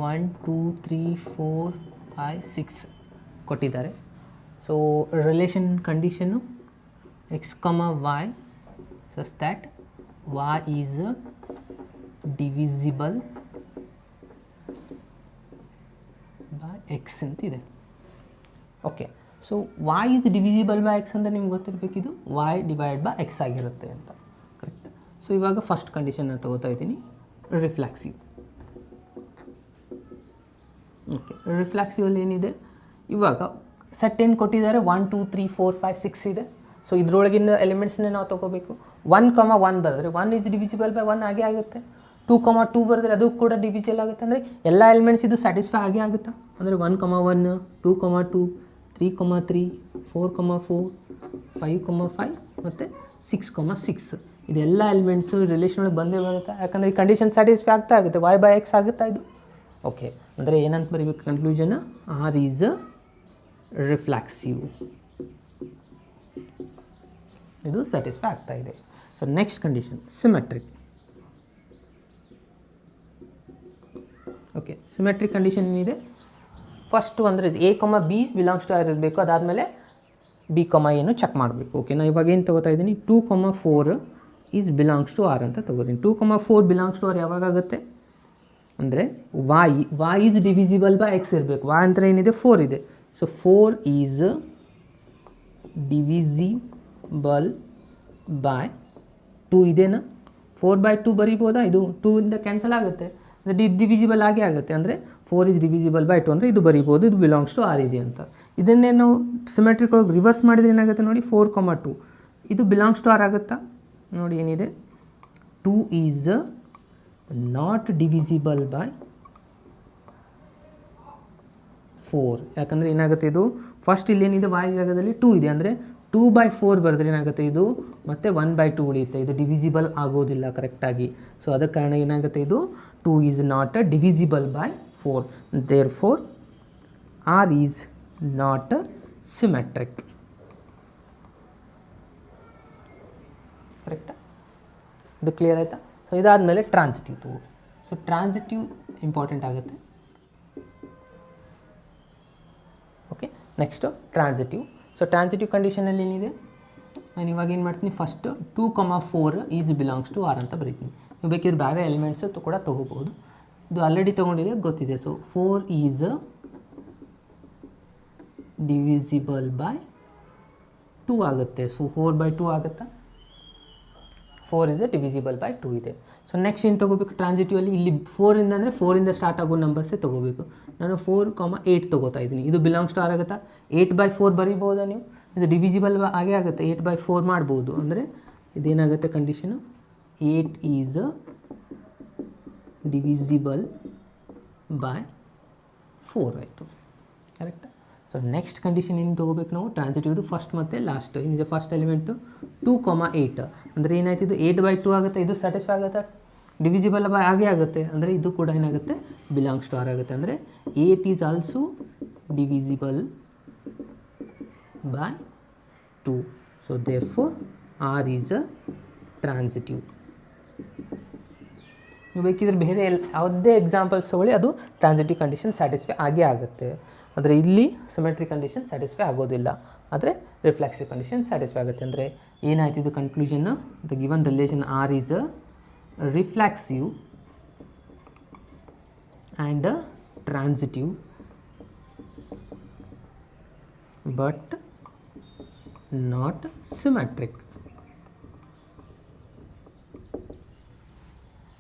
1 2 3 4 5 6 ಕೊಟ್ಟಿದ್ದಾರೆ. ಸೊ ರಿಲೇಷನ್ ಕಂಡೀಷನ್ನು X comma Y such that Y is divisible by X ಅಂತಿದೆ. Okay, so y is divisible by X ಅಂದರೆ ನಿಮ್ಗೆ ಗೊತ್ತಿರಬೇಕಿದು y ಡಿವೈಡ್ ಬೈ ಎಕ್ಸ್ ಆಗಿರುತ್ತೆ ಅಂತ. ಕರೆಕ್ಟ್. ಸೊ ಇವಾಗ ಫಸ್ಟ್ ಕಂಡೀಷನ್ನ ತಗೋತಾ ಇದ್ದೀನಿ, ರಿಫ್ಲೆಕ್ಸಿವ್. ಓಕೆ, ರಿಫ್ಲೆಕ್ಸಿವಲ್ಲಿ ಏನಿದೆ, ಇವಾಗ ಸೆಟ್ ಏನು ಕೊಟ್ಟಿದ್ದಾರೆ, 1 2 3 4 5 6 ಇದೆ. ಸೊ ಇದರೊಳಗಿನ ಎಲಿಮೆಂಟ್ಸ್ನೇ ನಾವು ತೊಗೋಬೇಕು. 1,1 ಬರೆದ್ರೆ 1 ಇಸ್ ಡಿವಿಸಿಬಲ್ ಬೈ 1 ಆಗೇ ಆಗುತ್ತೆ. 2,2 ಬರೆದ್ರೆ ಅದು ಕೂಡ ಡಿವಿಸಿಬಲ್ ಆಗುತ್ತೆ. ಅಂದರೆ ಎಲ್ಲ ಎಲಿಮೆಂಟ್ಸ್ ಇದು ಸ್ಯಾಟಿಸ್ಫೈ ಆಗೇ ಆಗುತ್ತಾ ಅಂದರೆ 1,1 2,2 3,3 4,4 5,5 ಮತ್ತು 6,6 ಇದೆಲ್ಲ ಎಲಿಮೆಂಟ್ಸು ರಿಲೇಷನ್ ಒಳಗೆ ಬಂದೇ ಬರುತ್ತೆ. ಯಾಕಂದರೆ ಈ ಕಂಡೀಷನ್ ಸ್ಯಾಟಿಸ್ಫೈ ಆಗ್ತಾ ಆಗುತ್ತೆ, y ಬೈ ಎಕ್ಸ್ ಆಗುತ್ತಾ ಇದು. ಓಕೆ, ಅಂದರೆ ಏನಂತ ಬರೀಬೇಕು ಕನ್ಕ್ಲೂಷನ್, ಆರ್ ಈಸ್ ರಿಫ್ಲೆಕ್ಸಿವ್, ಇದು ಸ್ಯಾಟಿಸ್ಫೈ ಆಗ್ತಾ ಇದೆ. So next condition symmetric. Okay, symmetric condition ಏನಿದೆ, ಫಸ್ಟು ಅಂದರೆ A comma b belongs to R ಇರಬೇಕು, ಅದಾದಮೇಲೆ ಬಿ ಕಮ ಏನು ಚೆಕ್ ಮಾಡಬೇಕು. ಓಕೆ, ನಾನು ಇವಾಗ ಏನು ತೊಗೋತಾ ಇದ್ದೀನಿ, 2,4 ಈಸ್ ಬಿಲಾಂಗ್ಸ್ ಟು ಆರ್ ಅಂತ ತೊಗೋತೀನಿ. 2,4 ಬಿಲಾಂಗ್ಸ್ ಟು ಆರ್ ಯಾವಾಗ ಆಗುತ್ತೆ ಅಂದರೆ y is divisible by X ಇರಬೇಕು. y ಅಂದರೆ ಏನಿದೆ, 4 ಇದೆ. ಸೊ 4 ಈಸ್ ಡಿವಿಸಿಬಲ್ ಬೈ 2 ಇದೇನಾ, 4/2 ಬರಿಬೋದಾ, ಇದು 2 ಇಂದ ಕ್ಯಾನ್ಸಲ್ ಆಗುತ್ತೆ, ಡಿವಿಸಿಬಲ್ ಆಗೇ ಆಗುತ್ತೆ. ಅಂದರೆ 4 ಈಸ್ ಡಿವಿಸಿಬಲ್ ಬೈ 2 ಅಂದರೆ ಇದು ಬರಿಬೋದು, ಇದು ಬಿಲಾಂಗ್ಸ್ ಟು ಆರ್ ಇದೆ ಅಂತ. ಇದನ್ನೇ ನಾವು ಸಿಮೆಟ್ರಿಕ್ ಒಳಗೆ ರಿವರ್ಸ್ ಮಾಡಿದ್ರೆ ಏನಾಗುತ್ತೆ ನೋಡಿ, 4,2 ಇದು ಬಿಲಾಂಗ್ಸ್ ಟು ಆರ್ ಆಗುತ್ತಾ ನೋಡಿ, ಏನಿದೆ 2 ಈಸ್ ನಾಟ್ ಡಿವಿಸಿಬಲ್ ಬೈ 4. ಯಾಕಂದರೆ ಏನಾಗುತ್ತೆ, ಇದು ಫಸ್ಟ್ ಇಲ್ಲೇನಿದೆ y ಜಾಗದಲ್ಲಿ 2 ಇದೆ, ಅಂದರೆ 2/4 ಬರೆದ್ರೆ ಏನಾಗುತ್ತೆ, ಇದು ಮತ್ತು 1/2 ಉಳಿಯುತ್ತೆ, ಇದು ಡಿವಿಸಿಬಲ್ ಆಗೋದಿಲ್ಲ ಕರೆಕ್ಟಾಗಿ. ಸೊ ಅದಕ್ಕೆ ಕಾರಣ ಏನಾಗುತ್ತೆ, ಇದು 2 is not divisible by 4. Therefore R is not symmetric. ಕರೆಕ್ಟಾ, ಇದು ಕ್ಲಿಯರ್ ಆಯಿತಾ. ಸೊ ಇದಾದಮೇಲೆ ಟ್ರಾನ್ಸಿಟಿವ್ ತಗೋ. ಸೊ ಟ್ರಾನ್ಸಿಟಿವ್ ಇಂಪಾರ್ಟೆಂಟ್ ಆಗುತ್ತೆ. Okay, next transitive. So transitive ಕಂಡೀಷನಲ್ಲಿ ಏನಿದೆ, ನಾನು ಇವಾಗ ಏನು ಮಾಡ್ತೀನಿ, first 2,4 is belongs to R ಅಂತ ಬರೀತೀನಿ. ನೀವು ಬೇಕಿದ್ರೆ ಬೇರೆ ಎಲಿಮೆಂಟ್ಸು ಕೂಡ ತೊಗೋಬೋದು, ಇದು ಆಲ್ರೆಡಿ ತೊಗೊಂಡಿದೆ ಗೊತ್ತಿದೆ. ಸೊ 4 ಈಸ್ ಡಿವಿಸಿಬಲ್ ಬೈ 2 ಆಗುತ್ತೆ. ಸೊ 4/2 ಆಗುತ್ತಾ, 4 ಇಸ್ ಡಿವಿಸಿಬಲ್ ಬೈ 2 ಇದೆ. ಸೊ ನೆಕ್ಸ್ಟ್ ಏನು ತೊಗೋಬೇಕು ಟ್ರಾನ್ಸಿಟಿವಲ್ಲಿ, ಇಲ್ಲಿ 4 ಇಂದ ಅಂದರೆ 4 ಇಂದ ಸ್ಟಾರ್ಟ್ ಆಗೋ ನಂಬರ್ಸೇ ತೊಗೋಬೇಕು. ನಾನು 4,8 ತೊಗೋತಾ ಇದ್ದೀನಿ, ಇದು ಬಿಲಾಂಗ್ಸ್ ಟು ಆರ್ ಆಗುತ್ತಾ, 8/4 ಬರೀಬೋದಾ ನೀವು, ಇದು ಡಿವಿಸಿಬಲ್ ಆಗೇ ಆಗುತ್ತೆ, 8/4 ಮಾಡ್ಬೋದು. ಅಂದರೆ ಇದೇನಾಗುತ್ತೆ ಕಂಡೀಷನು, 8 ಈಸ್ ಡಿವಿಸಿಬಲ್ ಬೈ 4 ಆಯಿತು. ಕರೆಕ್ಟಾ. ಸೊ ನೆಕ್ಸ್ಟ್ ಕಂಡೀಷನ್ ಏನು ತೊಗೋಬೇಕು ನಾವು ಟ್ರಾನ್ಸಿಟಿವ್ದು, ಫಸ್ಟ್ ಮತ್ತು ಲಾಸ್ಟ್ ಏನಿದೆ, ಫಸ್ಟ್ ಎಲಿಮೆಂಟು 2,8 ಅಂದರೆ ಏನಾಯ್ತು, ಇದು 8/2 ಆಗುತ್ತೆ, ಇದು ಸ್ಯಾಟಿಸ್ಫೈ ಆಗುತ್ತೆ, ಡಿವಿಸಿಬಲ್ ಬೈ ಆಗೇ ಆಗುತ್ತೆ, ಅಂದರೆ ಇದು ಕೂಡ ಏನಾಗುತ್ತೆ ಬಿಲಾಂಗ್ಸ್ ಟು ಆರ್ ಆಗುತ್ತೆ. ಅಂದರೆ 8 is also divisible by 2. So therefore R is a transitive. ನೀವು ಬೇಕಿದ್ರೆ ಬೇರೆ ಯಾವುದೇ ಎಕ್ಸಾಂಪಲ್ಸ್ ತೊಗೊಳ್ಳಿ, ಅದು ಟ್ರಾನ್ಸಿಟಿವ್ ಕಂಡೀಷನ್ ಸ್ಯಾಟಿಸ್ಫೈ ಆಗೇ ಆಗುತ್ತೆ. ಆದರೆ ಇಲ್ಲಿ ಸಿಮೆಟ್ರಿಕ್ ಕಂಡೀಷನ್ ಸ್ಯಾಟಿಸ್ಫೈ ಆಗೋದಿಲ್ಲ, ಆದರೆ ರಿಫ್ಲೆಕ್ಸಿವ್ ಕಂಡೀಷನ್ ಸ್ಯಾಟಿಸ್ಫೈ ಆಗುತ್ತೆ. ಅಂದರೆ ಏನಾಯ್ತು ಇದು conclusion, the given relation R is a reflexive and transitive but not symmetric.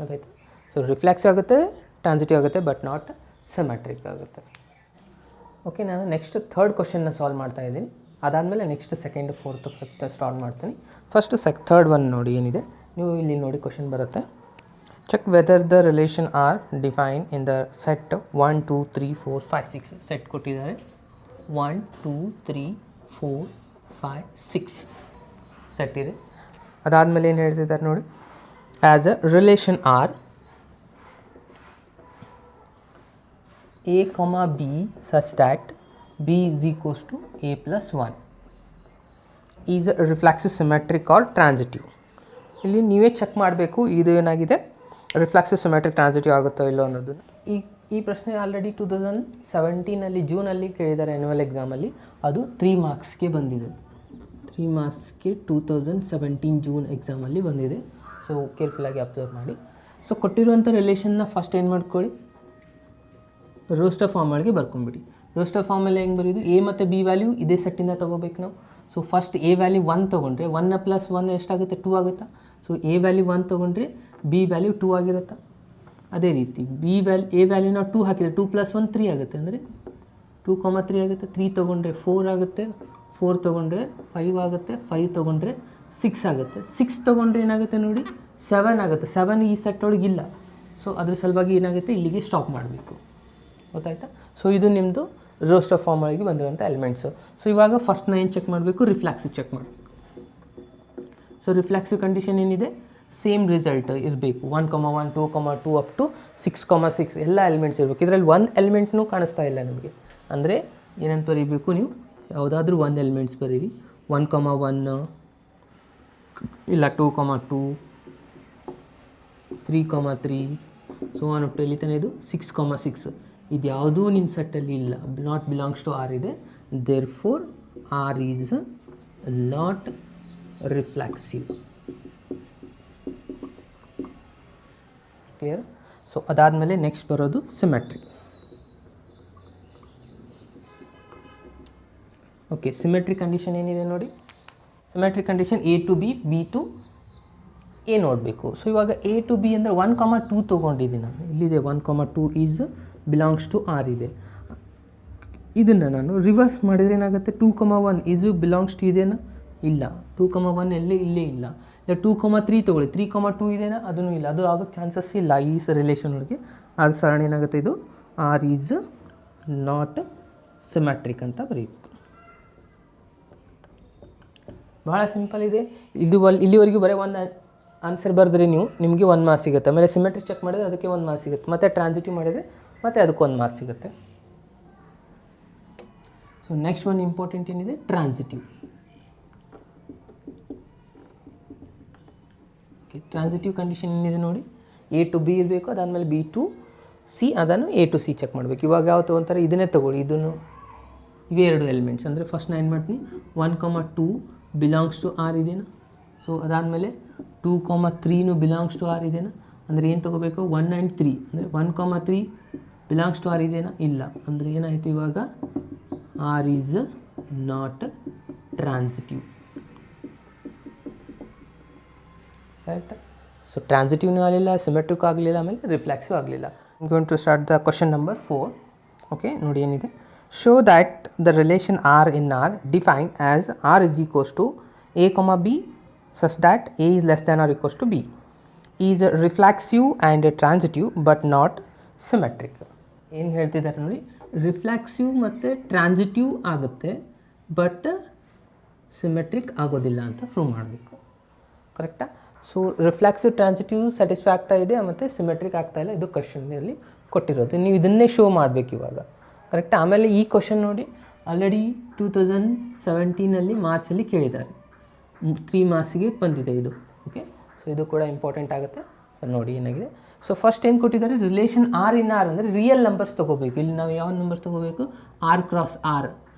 ಆಯಿತು. ಸೊ ರಿಫ್ಲೆಕ್ಸ್ ಆಗುತ್ತೆ, ಟ್ರಾನ್ಸಿಟಿವ್ ಆಗುತ್ತೆ, ಬಟ್ ನಾಟ್ ಸಿಮೆಟ್ರಿಕ್ ಆಗುತ್ತೆ. ಓಕೆ, ನಾನು ನೆಕ್ಸ್ಟ್ ಥರ್ಡ್ ಕ್ವಶನ್ನ ಸಾಲ್ವ್ ಮಾಡ್ತಾ ಇದ್ದೀನಿ. ಅದಾದಮೇಲೆ next second, fourth, fifth start ಮಾಡ್ತೀನಿ. ಫಸ್ಟು ಥರ್ಡ್ ಒನ್ ನೋಡಿ ಏನಿದೆ, ನೀವು ಇಲ್ಲಿ ನೋಡಿ ಕ್ವಶನ್ ಬರುತ್ತೆ. Check whether the relation R define in the set 1 2 3 4 5 6 set ಕೊಟ್ಟಿದ್ದಾರೆ. 1 2 3 4 5 6 ಸೆಟ್ ಇದೆ. ಅದಾದಮೇಲೆ ಏನು ಹೇಳ್ತಿದ್ದಾರೆ ನೋಡಿ, as a relation R a, b such that b is equals to a plus 1 is a reflexive, symmetric or transitive. ಇಲ್ಲಿ ನೀವೇ check ಮಾಡಬೇಕು ಇದು ಏನಾಗಿದೆ ರಿಫ್ಲೆಕ್ಸಿವ್, ಸಿಮೆಟ್ರಿಕ್, ಟ್ರಾನ್ಸಿಟಿವ್ ಆಗುತ್ತೋ ಇಲ್ಲೋ ಅನ್ನೋದನ್ನು. ಈ ಪ್ರಶ್ನೆ ಆಲ್ರೆಡಿ 2017 ಜೂನಲ್ಲಿ ಕೇಳಿದ್ದಾರೆ ಆ್ಯನ್ಯುವಲ್ ಎಕ್ಸಾಮಲ್ಲಿ. ಅದು 3 ಮಾರ್ಕ್ಸ್ಗೆ ಬಂದಿದೆ. 3 ಮಾರ್ಕ್ಸ್ಗೆ 2017 ಜೂನ್ ಎಕ್ಸಾಮಲ್ಲಿ ಬಂದಿದೆ. ಸೊ ಕೇರ್ಫುಲ್ಲಾಗಿ ಅಬ್ಸರ್ವ್ ಮಾಡಿ. ಸೊ ಕೊಟ್ಟಿರುವಂಥ ರಿಲೇಷನ್ನ ಫಸ್ಟ್ ಏನು ಮಾಡ್ಕೊಳ್ಳಿ, ರೋಸ್ಟರ್ ಫಾರ್ಮ್ ಒಳಗೆ ಬರ್ಕೊಂಬಿಡಿ. ರೋಸ್ಟರ್ ಫಾರ್ಮಲ್ಲಿ ಹೆಂಗೆ ಬರೋದು, ಎ ಮತ್ತು ಬಿ ವ್ಯಾಲ್ಯೂ ಇದೇ ಸೆಟ್ಟಿಂದ ತೊಗೋಬೇಕು ನಾವು. ಸೊ ಫಸ್ಟ್ ಎ ವ್ಯಾಲ್ಯೂ 1 ತೊಗೊಂಡ್ರೆ 1 + 1 ಎಷ್ಟಾಗುತ್ತೆ, 2 ಆಗುತ್ತಾ. ಸೊ ಎ ವ್ಯಾಲ್ಯೂ 1 ತೊಗೊಂಡ್ರೆ ಬಿ ವ್ಯಾಲ್ಯೂ 2 ಆಗಿರುತ್ತೆ. ಅದೇ ರೀತಿ ಎ ವ್ಯಾಲ್ಯೂ ನಾವು 2 ಹಾಕಿದರೆ 2 + 1 3 ಆಗುತ್ತೆ, ಅಂದರೆ 2, 3 ಆಗುತ್ತೆ. 3 ತೊಗೊಂಡ್ರೆ 4 ಆಗುತ್ತೆ, 4 ತೊಗೊಂಡ್ರೆ 5 ಆಗುತ್ತೆ, 5 ತೊಗೊಂಡ್ರೆ 6 ಆಗುತ್ತೆ. 6 ತೊಗೊಂಡ್ರೆ ಏನಾಗುತ್ತೆ ನೋಡಿ, 7 ಆಗುತ್ತೆ. 7 ಈ ಸೆಟ್ ಒಳಗೆ ಇಲ್ಲ. ಸೊ ಅದ್ರ ಸಲುವಾಗಿ ಏನಾಗುತ್ತೆ, ಇಲ್ಲಿಗೆ ಸ್ಟಾಪ್ ಮಾಡಬೇಕು. ಗೊತ್ತಾಯ್ತಾ. ಸೊ ಇದು ನಿಮ್ಮದು ರೋಸ್ಟರ್ ಫಾರ್ಮ್ ಒಳಗೆ ಬಂದಿರುವಂಥ ಎಲಿಮೆಂಟ್ಸು. ಸೊ ಇವಾಗ ಫಸ್ಟ್ ನಾನು ಏನು ಚೆಕ್ ಮಾಡಬೇಕು, ರಿಫ್ಲೆಕ್ಸಿವ್ ಚೆಕ್ ಮಾಡಬೇಕು. ಸೊ ರಿಫ್ಲೆಕ್ಸಿವ್ ಕಂಡೀಷನ್ ಏನಿದೆ, ಸೇಮ್ ರಿಸಲ್ಟ್ ಇರಬೇಕು. 1, 1, 2, 2 ಅಪ್ ಟು 6, 6 ಎಲ್ಲ ಎಲಿಮೆಂಟ್ಸ್ ಇರಬೇಕು. ಇದರಲ್ಲಿ ಒಂದು ಎಲಿಮೆಂಟ್ನೂ ಕಾಣಿಸ್ತಾ ಇಲ್ಲ ನಮಗೆ. ಅಂದರೆ ಏನಂತ ಬರೀಬೇಕು, ನೀವು ಯಾವುದಾದ್ರೂ ಒಂದು ಎಲಿಮೆಂಟ್ಸ್ ಬರೀರಿ. 1, 1 ಇಲ್ಲ 2, 2 3, 3 ಸೊ ಆನ್ ಅಪ್ ಟು ಎಲ್ಲಿ ತಾನೇ ಇದು 6, 6 ಇದು ಯಾವುದೂ ನಿಮ್ಮ ಸೆಟ್ಟಲ್ಲಿ ಇಲ್ಲ, ನಾಟ್ ಬಿಲಾಂಗ್ಸ್ ಟು ಆರ್ ಇದೆ. Therefore R is not reflexive. Clear. So ಅದಾದಮೇಲೆ ನೆಕ್ಸ್ಟ್ ಬರೋದು ಸಿಮೆಟ್ರಿ. ಓಕೆ, ಸಿಮೆಟ್ರಿ ಕಂಡೀಷನ್ ಏನಿದೆ ನೋಡಿ. Symmetry condition a to b, b to a ನೋಡಬೇಕು. ಸೊ ಇವಾಗ ಎ ಟು ಬಿ ಅಂದರೆ 1, 2 ತೊಗೊಂಡಿದ್ದೀನಿ ನಾನು. ಇಲ್ಲಿದೆ 1, 2 ಈಸ್ ಬಿಲಾಂಗ್ಸ್ ಟು ಆರ್ ಇದೆ. ಇದನ್ನು ನಾನು ರಿವರ್ಸ್ ಮಾಡಿದರೆ ಏನಾಗುತ್ತೆ, 2, 1 ಈಸು ಬಿಲಾಂಗ್ಸ್ ಟು ಇದೆನಾ, ಇಲ್ಲ. 2, 1 ಇಲ್ಲೇ ಇಲ್ಲ. ಇಲ್ಲ 2, 3 ತೊಗೊಳ್ಳಿ, 3, 2 ಇದೆನಾ, ಅದೂ ಇಲ್ಲ. ಅದು ಆಗೋಕ್ಕೆ ಚಾನ್ಸಸ್ ಇಲ್ಲ ಈ ರಿಲೇಷನ್ ಒಳಗೆ. ಅದು ಸರಣ ಏನಾಗುತ್ತೆ, ಇದು ಆರ್ ಈಸ್ ನಾಟ್ ಸಿಮೆಟ್ರಿಕ್ ಅಂತ ಬರೀಬೇಕು. ಭಾಳ ಸಿಂಪಲ್ ಇದೆ. ಇಲ್ಲಿವರೆಗೂ ಬರೀ ಒಂದು ಆನ್ಸರ್ ಬರೆದ್ರೆ ನಿಮಗೆ 1 ಮಾರ್ಕ್ಸ್ ಸಿಗುತ್ತೆ. ಆಮೇಲೆ ಸಿಮೆಟ್ರಿ ಚೆಕ್ ಮಾಡಿದ್ರೆ ಅದಕ್ಕೆ 1 ಮಾರ್ಕ್ಸ್ ಸಿಗುತ್ತೆ. ಮತ್ತು ಟ್ರಾನ್ಸಿಟಿವ್ ಮಾಡಿದರೆ ಮತ್ತು ಅದಕ್ಕೆ 1 ಮಾರ್ಕ್ಸ್ ಸಿಗುತ್ತೆ. ಸೊ ನೆಕ್ಸ್ಟ್ ಒಂದು ಇಂಪಾರ್ಟೆಂಟ್ ಏನಿದೆ, ಟ್ರಾನ್ಸಿಟಿವ್. ಓಕೆ, ಟ್ರಾನ್ಸಿಟಿವ್ ಕಂಡೀಷನ್ ಏನಿದೆ ನೋಡಿ, ಎ ಟು ಬಿ ಇರಬೇಕು, ಅದಾದಮೇಲೆ ಬಿ ಟು ಸಿ, ಅದನ್ನು ಎ ಟು ಸಿ ಚೆಕ್ ಮಾಡಬೇಕು. ಇವಾಗ ಯಾವ ತೊಗೊತಾರೆ, ಇದನ್ನೇ ತೊಗೊಳ್ಳಿ. ಇದನ್ನು ಇವೇ 2 ಎಲಿಮೆಂಟ್ಸ್. ಅಂದರೆ ಫಸ್ಟ್ ನಾನು ಏನು ಮಾಡ್ತೀನಿ, 1, 2 ಬಿಲಾಂಗ್ಸ್ ಟು ಆರ್ ಇದೆನಾ. ಸೊ ಅದಾದಮೇಲೆ 2, 3 ಬಿಲಾಂಗ್ಸ್ ಟು ಆರ್ ಇದೆನಾ. ಅಂದರೆ ಏನು ತೊಗೋಬೇಕು, 1 and 3. ಅಂದರೆ 1, 3 ಬಿಲಾಂಗ್ಸ್ ಟು ಆರ್ ಇದೆನಾ, ಇಲ್ಲ. ಅಂದರೆ ಏನಾಯಿತು, ಇವಾಗ R is not transitive. Correct. So ಟ್ರಾನ್ಸಿಟಿವ್ನೂ ಆಗಲಿಲ್ಲ, ಸಿಮೆಟ್ರಿಕ್ ಆಗಲಿಲ್ಲ, ಆಮೇಲೆ ರಿಫ್ಲೆಕ್ಸಿವ್ ಆಗಲಿಲ್ಲ. I going to start the question number 4. Okay, ನೋಡಿ ಏನಿದೆ. Show that the relation R in R define as R is equals to A, B such that a is less than or equals to b is reflexive and transitive but not symmetric. ಏನು ಹೇಳ್ತಿದ್ದಾರೆ ನೋಡಿ, reflexive ಮತ್ತು transitive ಆಗುತ್ತೆ, but symmetric ಆಗೋದಿಲ್ಲ ಅಂತ prove ಮಾಡಬೇಕು. ಕರೆಕ್ಟಾ. So reflexive, transitive satisfy ಆಗ್ತಾ ಇದೆ, ಮತ್ತು ಸಿಮೆಟ್ರಿಕ್ ಆಗ್ತಾ ಇಲ್ಲ. ಇದು ಕ್ವಶನ್ನಲ್ಲಿ ಕೊಟ್ಟಿರೋದು. ನೀವು ಇದನ್ನೇ ಶೋ ಮಾಡಬೇಕು ಇವಾಗ. ಕರೆಕ್ಟಾ. ಆಮೇಲೆ ಈ ಕ್ವಶನ್ ನೋಡಿ, ಆಲ್ರೆಡಿ 2017 ಮಾರ್ಚಲ್ಲಿ ಕೇಳಿದ್ದಾರೆ. 3 ಮಾರ್ಕ್ಸಿಗೆ ಬಂದಿದೆ ಇದು. ಓಕೆ, ಸೊ ಇದು ಕೂಡ ಇಂಪಾರ್ಟೆಂಟ್ ಆಗುತ್ತೆ. ಸೊ ನೋಡಿ ಏನಾಗಿದೆ. ಸೊ ಫಸ್ಟ್ ಏನು ಕೊಟ್ಟಿದ್ದಾರೆ, ರಿಲೇಷನ್ ಆರ್ ಇನ್ ಆರ್ ಅಂದರೆ ರಿಯಲ್ ನಂಬರ್ಸ್ ತೊಗೋಬೇಕು. ಇಲ್ಲಿ ನಾವು ಯಾವ ನಂಬರ್ಸ್ ತೊಗೋಬೇಕು, ಆರ್ ಕ್ರಾಸ್ ಆರ್.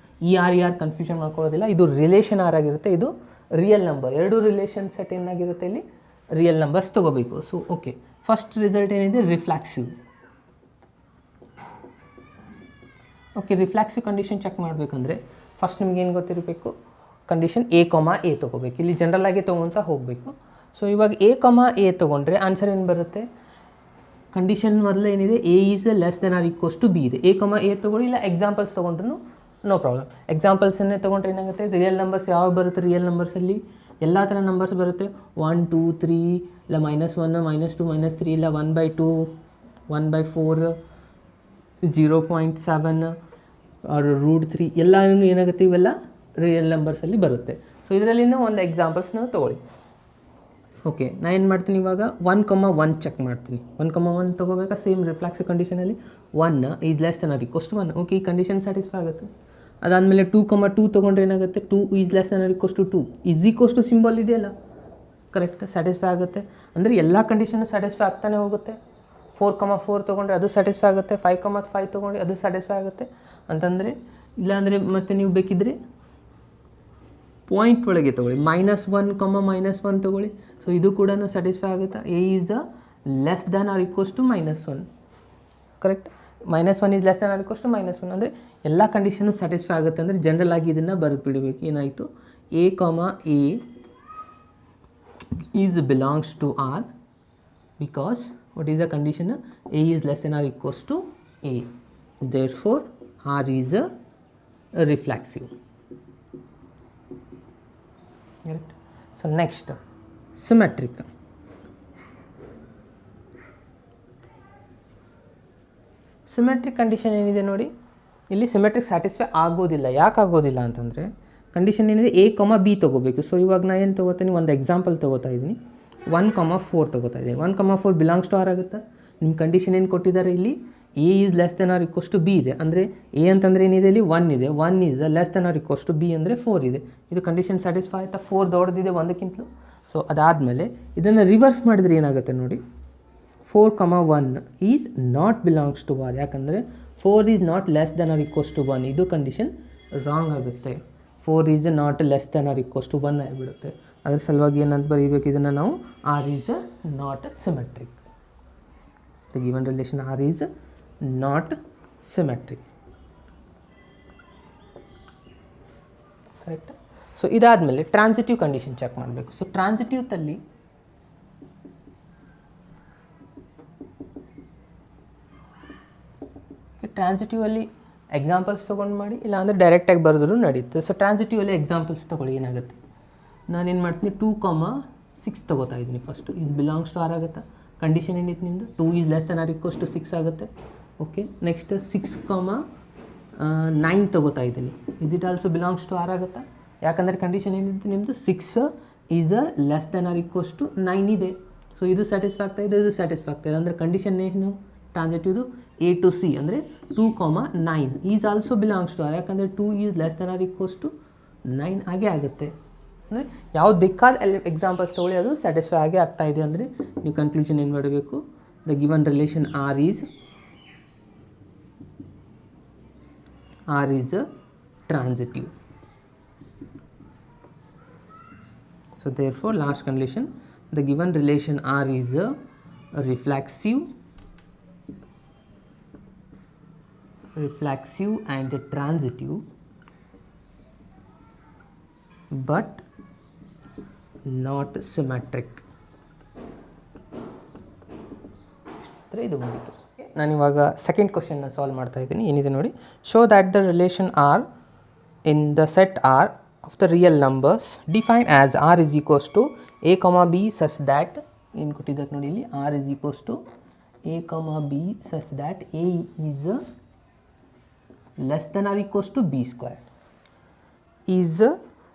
ಈ ಆರ್ ಕನ್ಫ್ಯೂಷನ್ ಮಾಡ್ಕೊಳ್ಳೋದಿಲ್ಲ. ಇದು ರಿಲೇಷನ್ ಆರ್ ಆಗಿರುತ್ತೆ, ಇದು ರಿಯಲ್ ನಂಬರ್. 2 ರಿಲೇಷನ್ ಸೆಟ್ ಏನಾಗಿರುತ್ತೆ, ಇಲ್ಲಿ ರಿಯಲ್ ನಂಬರ್ಸ್ ತೊಗೋಬೇಕು. ಸೊ ಓಕೆ, ಫಸ್ಟ್ ರಿಸಲ್ಟ್ ಏನಿದೆ, reflexive. Okay, reflexive condition check ಮಾಡಬೇಕಂದ್ರೆ ಫಸ್ಟ್ ನಿಮ್ಗೇನು ಗೊತ್ತಿರಬೇಕು, ಕಂಡೀಷನ್ ಎ, ಎ ತೊಗೋಬೇಕು. ಇಲ್ಲಿ ಜನರಲಾಗಿ ತೊಗೊಳ್ತಾ ಹೋಗಬೇಕು. ಸೊ ಇವಾಗ ಎ, ಎ ತೊಗೊಂಡ್ರೆ ಆನ್ಸರ್ ಏನು ಬರುತ್ತೆ, ಕಂಡೀಷನ್ ಮೊದಲು ಏನಿದೆ, a is less than R equals to b ಇದೆ. ಎ, ಎ ತೊಗೊಳ್ಳಿ, ಇಲ್ಲ ಎಕ್ಸಾಂಪಲ್ಸ್ ತೊಗೊಂಡ್ರು ನೋ ಪ್ರಾಬ್ಲಮ್. ಎಕ್ಸಾಂಪಲ್ಸನ್ನೇ ತೊಗೊಂಡ್ರೆ ಏನಾಗುತ್ತೆ, ರಿಯಲ್ ನಂಬರ್ಸ್ ಯಾವ ಬರುತ್ತೆ, ರಿಯಲ್ ನಂಬರ್ಸಲ್ಲಿ ಎಲ್ಲ ಥರ ನಂಬರ್ಸ್ ಬರುತ್ತೆ. 1, 2, 3 ಇಲ್ಲ -1, -2, -3 ಇಲ್ಲ 1/2, 1/4, 0.7 ಆರ್ √3 ಎಲ್ಲ ಏನಾಗುತ್ತೆ, ಇವೆಲ್ಲ ರಿಯಲ್ ನಂಬರ್ಸಲ್ಲಿ ಬರುತ್ತೆ. ಸೊ ಇದರಲ್ಲಿನೂ ಒಂದು ಎಕ್ಸಾಂಪಲ್ಸ್ನ ತೊಗೊಳ್ಳಿ. ಓಕೆ, ನಾನು ಏನು ಮಾಡ್ತೀನಿ ಇವಾಗ 1, 1 ಚೆಕ್ ಮಾಡ್ತೀನಿ. 1, 1 ತೊಗೋಬೇಕಾ, ಸೇಮ್ ರಿಫ್ಲೆಕ್ಸಿವ್ ಕಂಡೀಷನಲ್ಲಿ 1 is less than R equals to 1. Okay, ಈ ಕಂಡೀಷನ್ ಸ್ಯಾಟಿಸ್ಫೈ ಆಗುತ್ತೆ. ಅದಾದಮೇಲೆ 2, 2 ತೊಗೊಂಡ್ರೆ ಏನಾಗುತ್ತೆ, 2 is less than R equals to 2 is equals to symbol ಇದೆಯಲ್ಲ, ಕರೆಕ್ಟ್, ಸ್ಯಾಟಿಸ್ಫೈ ಆಗುತ್ತೆ. ಅಂದರೆ ಎಲ್ಲ ಕಂಡೀಷನ್ ಸ್ಯಾಟಿಸ್ಫೈ ಆಗ್ತಾನೆ ಹೋಗುತ್ತೆ. 4, 4 ತೊಗೊಂಡ್ರೆ ಅದು ಸ್ಯಾಟಿಸ್ಫೈ ಆಗುತ್ತೆ. 5, 5 ತೊಗೊಂಡ್ರೆ ಅದು ಸ್ಯಾಟಿಸ್ಫೈ ಆಗುತ್ತೆ ಅಂತಂದರೆ. ಇಲ್ಲಾಂದರೆ ಮತ್ತೆ ನೀವು ಬೇಕಿದ್ದರೆ ಪಾಯಿಂಟ್ ಒಳಗೆ ತೊಗೊಳ್ಳಿ, -1, -1 ತೊಗೊಳ್ಳಿ. ಸೊ ಇದು ಕೂಡ ಸ್ಯಾಟಿಸ್ಫೈ ಆಗುತ್ತಾ, a is less than R equals to -1. Correct. -1 is less than R equals to -1 ಅಂದರೆ ಎಲ್ಲ ಕಂಡೀಷನು ಸ್ಯಾಟಿಸ್ಫೈ ಆಗುತ್ತೆ ಅಂದರೆ ಜನರಲ್ ಆಗಿ ಇದನ್ನು ಬರೆದು ಬಿಡಬೇಕು. ಏನಾಯಿತು, a, a is belongs to R because what is the condition? A is less than or equals to A. Therefore, R is a reflexive. Correct. So next, symmetric. Symmetric condition ಏನಿದೆ ನೋಡಿ, ಇಲ್ಲಿ symmetric satisfy ಆಗೋದಿಲ್ಲ. ಯಾಕೆ ಆಗೋದಿಲ್ಲ ಅಂತಂದರೆ condition ಏನಿದೆ a, b ತೊಗೋಬೇಕು. So ಇವಾಗ ನಾನು ಏನು ತೊಗೋತೀನಿ, ಒಂದು ಎಕ್ಸಾಂಪಲ್ ತೊಗೋತಾ ಇದ್ದೀನಿ. 1, 4 ತೊಗೋತಾ ಇದ್ದೀನಿ. 1, 4 ಬಿಲಾಂಗ್ಸ್ ಟು ಆರ್ ಆಗುತ್ತಾ? ನಿಮ್ಮ ಕಂಡೀಷನ್ ಏನು ಕೊಟ್ಟಿದ್ದಾರೆ ಇಲ್ಲಿ, a is less than R equals to b ಇದೆ. ಅಂದರೆ a ಅಂತಂದರೆ ಏನಿದೆ ಇಲ್ಲಿ 1 ಇದೆ. 1 is less than R equals to b ಅಂದರೆ 4 ಇದೆ. ಇದು ಕಂಡೀಷನ್ ಸ್ಯಾಟಿಸ್ಫೈ ಆಯಿತಾ? 4 ದೊಡ್ಡದಿದೆ 1ಕ್ಕಿಂತಲೂ. ಸೊ ಅದಾದಮೇಲೆ ಇದನ್ನು ರಿವರ್ಸ್ ಮಾಡಿದರೆ ಏನಾಗುತ್ತೆ ನೋಡಿ, 4, 1 is not belongs to R. ಯಾಕಂದರೆ 4 is not less than R equals to 1. ಇದು ಕಂಡೀಷನ್ ರಾಂಗ್ ಆಗುತ್ತೆ. 4 is not less than R equals to 1 ಆಗಿಬಿಡುತ್ತೆ. ಅದ್ರ ಸಲುವಾಗಿ ಏನಂತ ಬರೀಬೇಕು ಇದನ್ನು ನಾವು, R is not symmetric. The given relation R is not symmetric. Correct. So ಇದಾದಮೇಲೆ ಟ್ರಾನ್ಸಿಟಿವ್ ಕಂಡೀಷನ್ ಚೆಕ್ ಮಾಡಬೇಕು. ಸೊ ಟ್ರಾನ್ಸಿಟಿವ್ದಲ್ಲಿ ಟ್ರಾನ್ಸಿಟಿವಲ್ಲಿ ಎಕ್ಸಾಂಪಲ್ಸ್ ತೊಗೊಂಡು ಮಾಡಿ, ಇಲ್ಲಾಂದರೆ ಡೈರೆಕ್ಟಾಗಿ ಬರೆದ್ರೂ ನಡೀತೆ. ಸೊ ಟ್ರಾನ್ಸಿಟಿವಲ್ಲಿ ಎಕ್ಸಾಂಪಲ್ಸ್ ತೊಗೊಳ್ಳಿ. ಏನಾಗುತ್ತೆ, ನಾನೇನು ಮಾಡ್ತೀನಿ, 2, 6 ತೊಗೋತಾ ಇದ್ದೀನಿ ಫಸ್ಟು. ಇದು ಬಿಲಾಂಗ್ಸ್ ಟು ಆರ್ ಆಗುತ್ತಾ? ಕಂಡೀಷನ್ ಏನಿತ್ತು ನಿಮ್ಮದು, 2 is less than R equals to 6 ಆಗುತ್ತೆ. ಓಕೆ, ನೆಕ್ಸ್ಟ್ 6, 9 ತೊಗೋತಾ ಇದ್ದೀನಿ. Is it also belongs to R ಆಗುತ್ತಾ? ಯಾಕಂದರೆ ಕಂಡೀಷನ್ ಏನಿತ್ತು ನಿಮ್ಮದು, 6 is less than R equals to 9 ಇದೆ. ಸೊ ಇದು ಸ್ಯಾಟಿಸ್ಫೈ ಆಗ್ತಾಯಿದೆ, ಇದು ಸ್ಯಾಟಿಸ್ಫೈ ಆಗ್ತಾಯಿದೆ. ಅಂದರೆ ಕಂಡೀಷನ್ ಏನು ಟ್ರಾನ್ಸಿಟಿವ್ದು, A to C ಅಂದರೆ 2, 9 is also belongs to R. ಯಾಕಂದರೆ 2 is less than R equals to 9 ಆಗೇ ಆಗುತ್ತೆ. ಅಂದರೆ ಯಾವ್ದು ಬೇಕಾದ ಎಕ್ಸಾಂಪಲ್ಸ್ ತೊಗೊಳ್ಳಿ, ಅದು ಸ್ಯಾಟಿಸ್ಫೈ ಆಗೇ ಆಗ್ತಾಯಿದೆ. ಅಂದರೆ ನೀವು ಕನ್ಕ್ಲೂಷನ್ ಏನು ಮಾಡಬೇಕು, the given relation R is transitive. So therefore last condition, the given relation R is reflexive and transitive but not symmetric. ಇದು ಮುಗಿತು. ನಾನಿವಾಗ ಸೆಕೆಂಡ್ ಕ್ವಶನ್ನ ಸಾಲ್ವ್ ಮಾಡ್ತಾ ಇದ್ದೀನಿ. ಏನಿದೆ ನೋಡಿ, show that the relation R in the set R of the real numbers define as R is equals to a, b such that ಏನು ಕೊಟ್ಟಿದ್ದಾರೆ ನೋಡಿ ಇಲ್ಲಿ, R is equals to a, b such that a is less than or equals to b square, is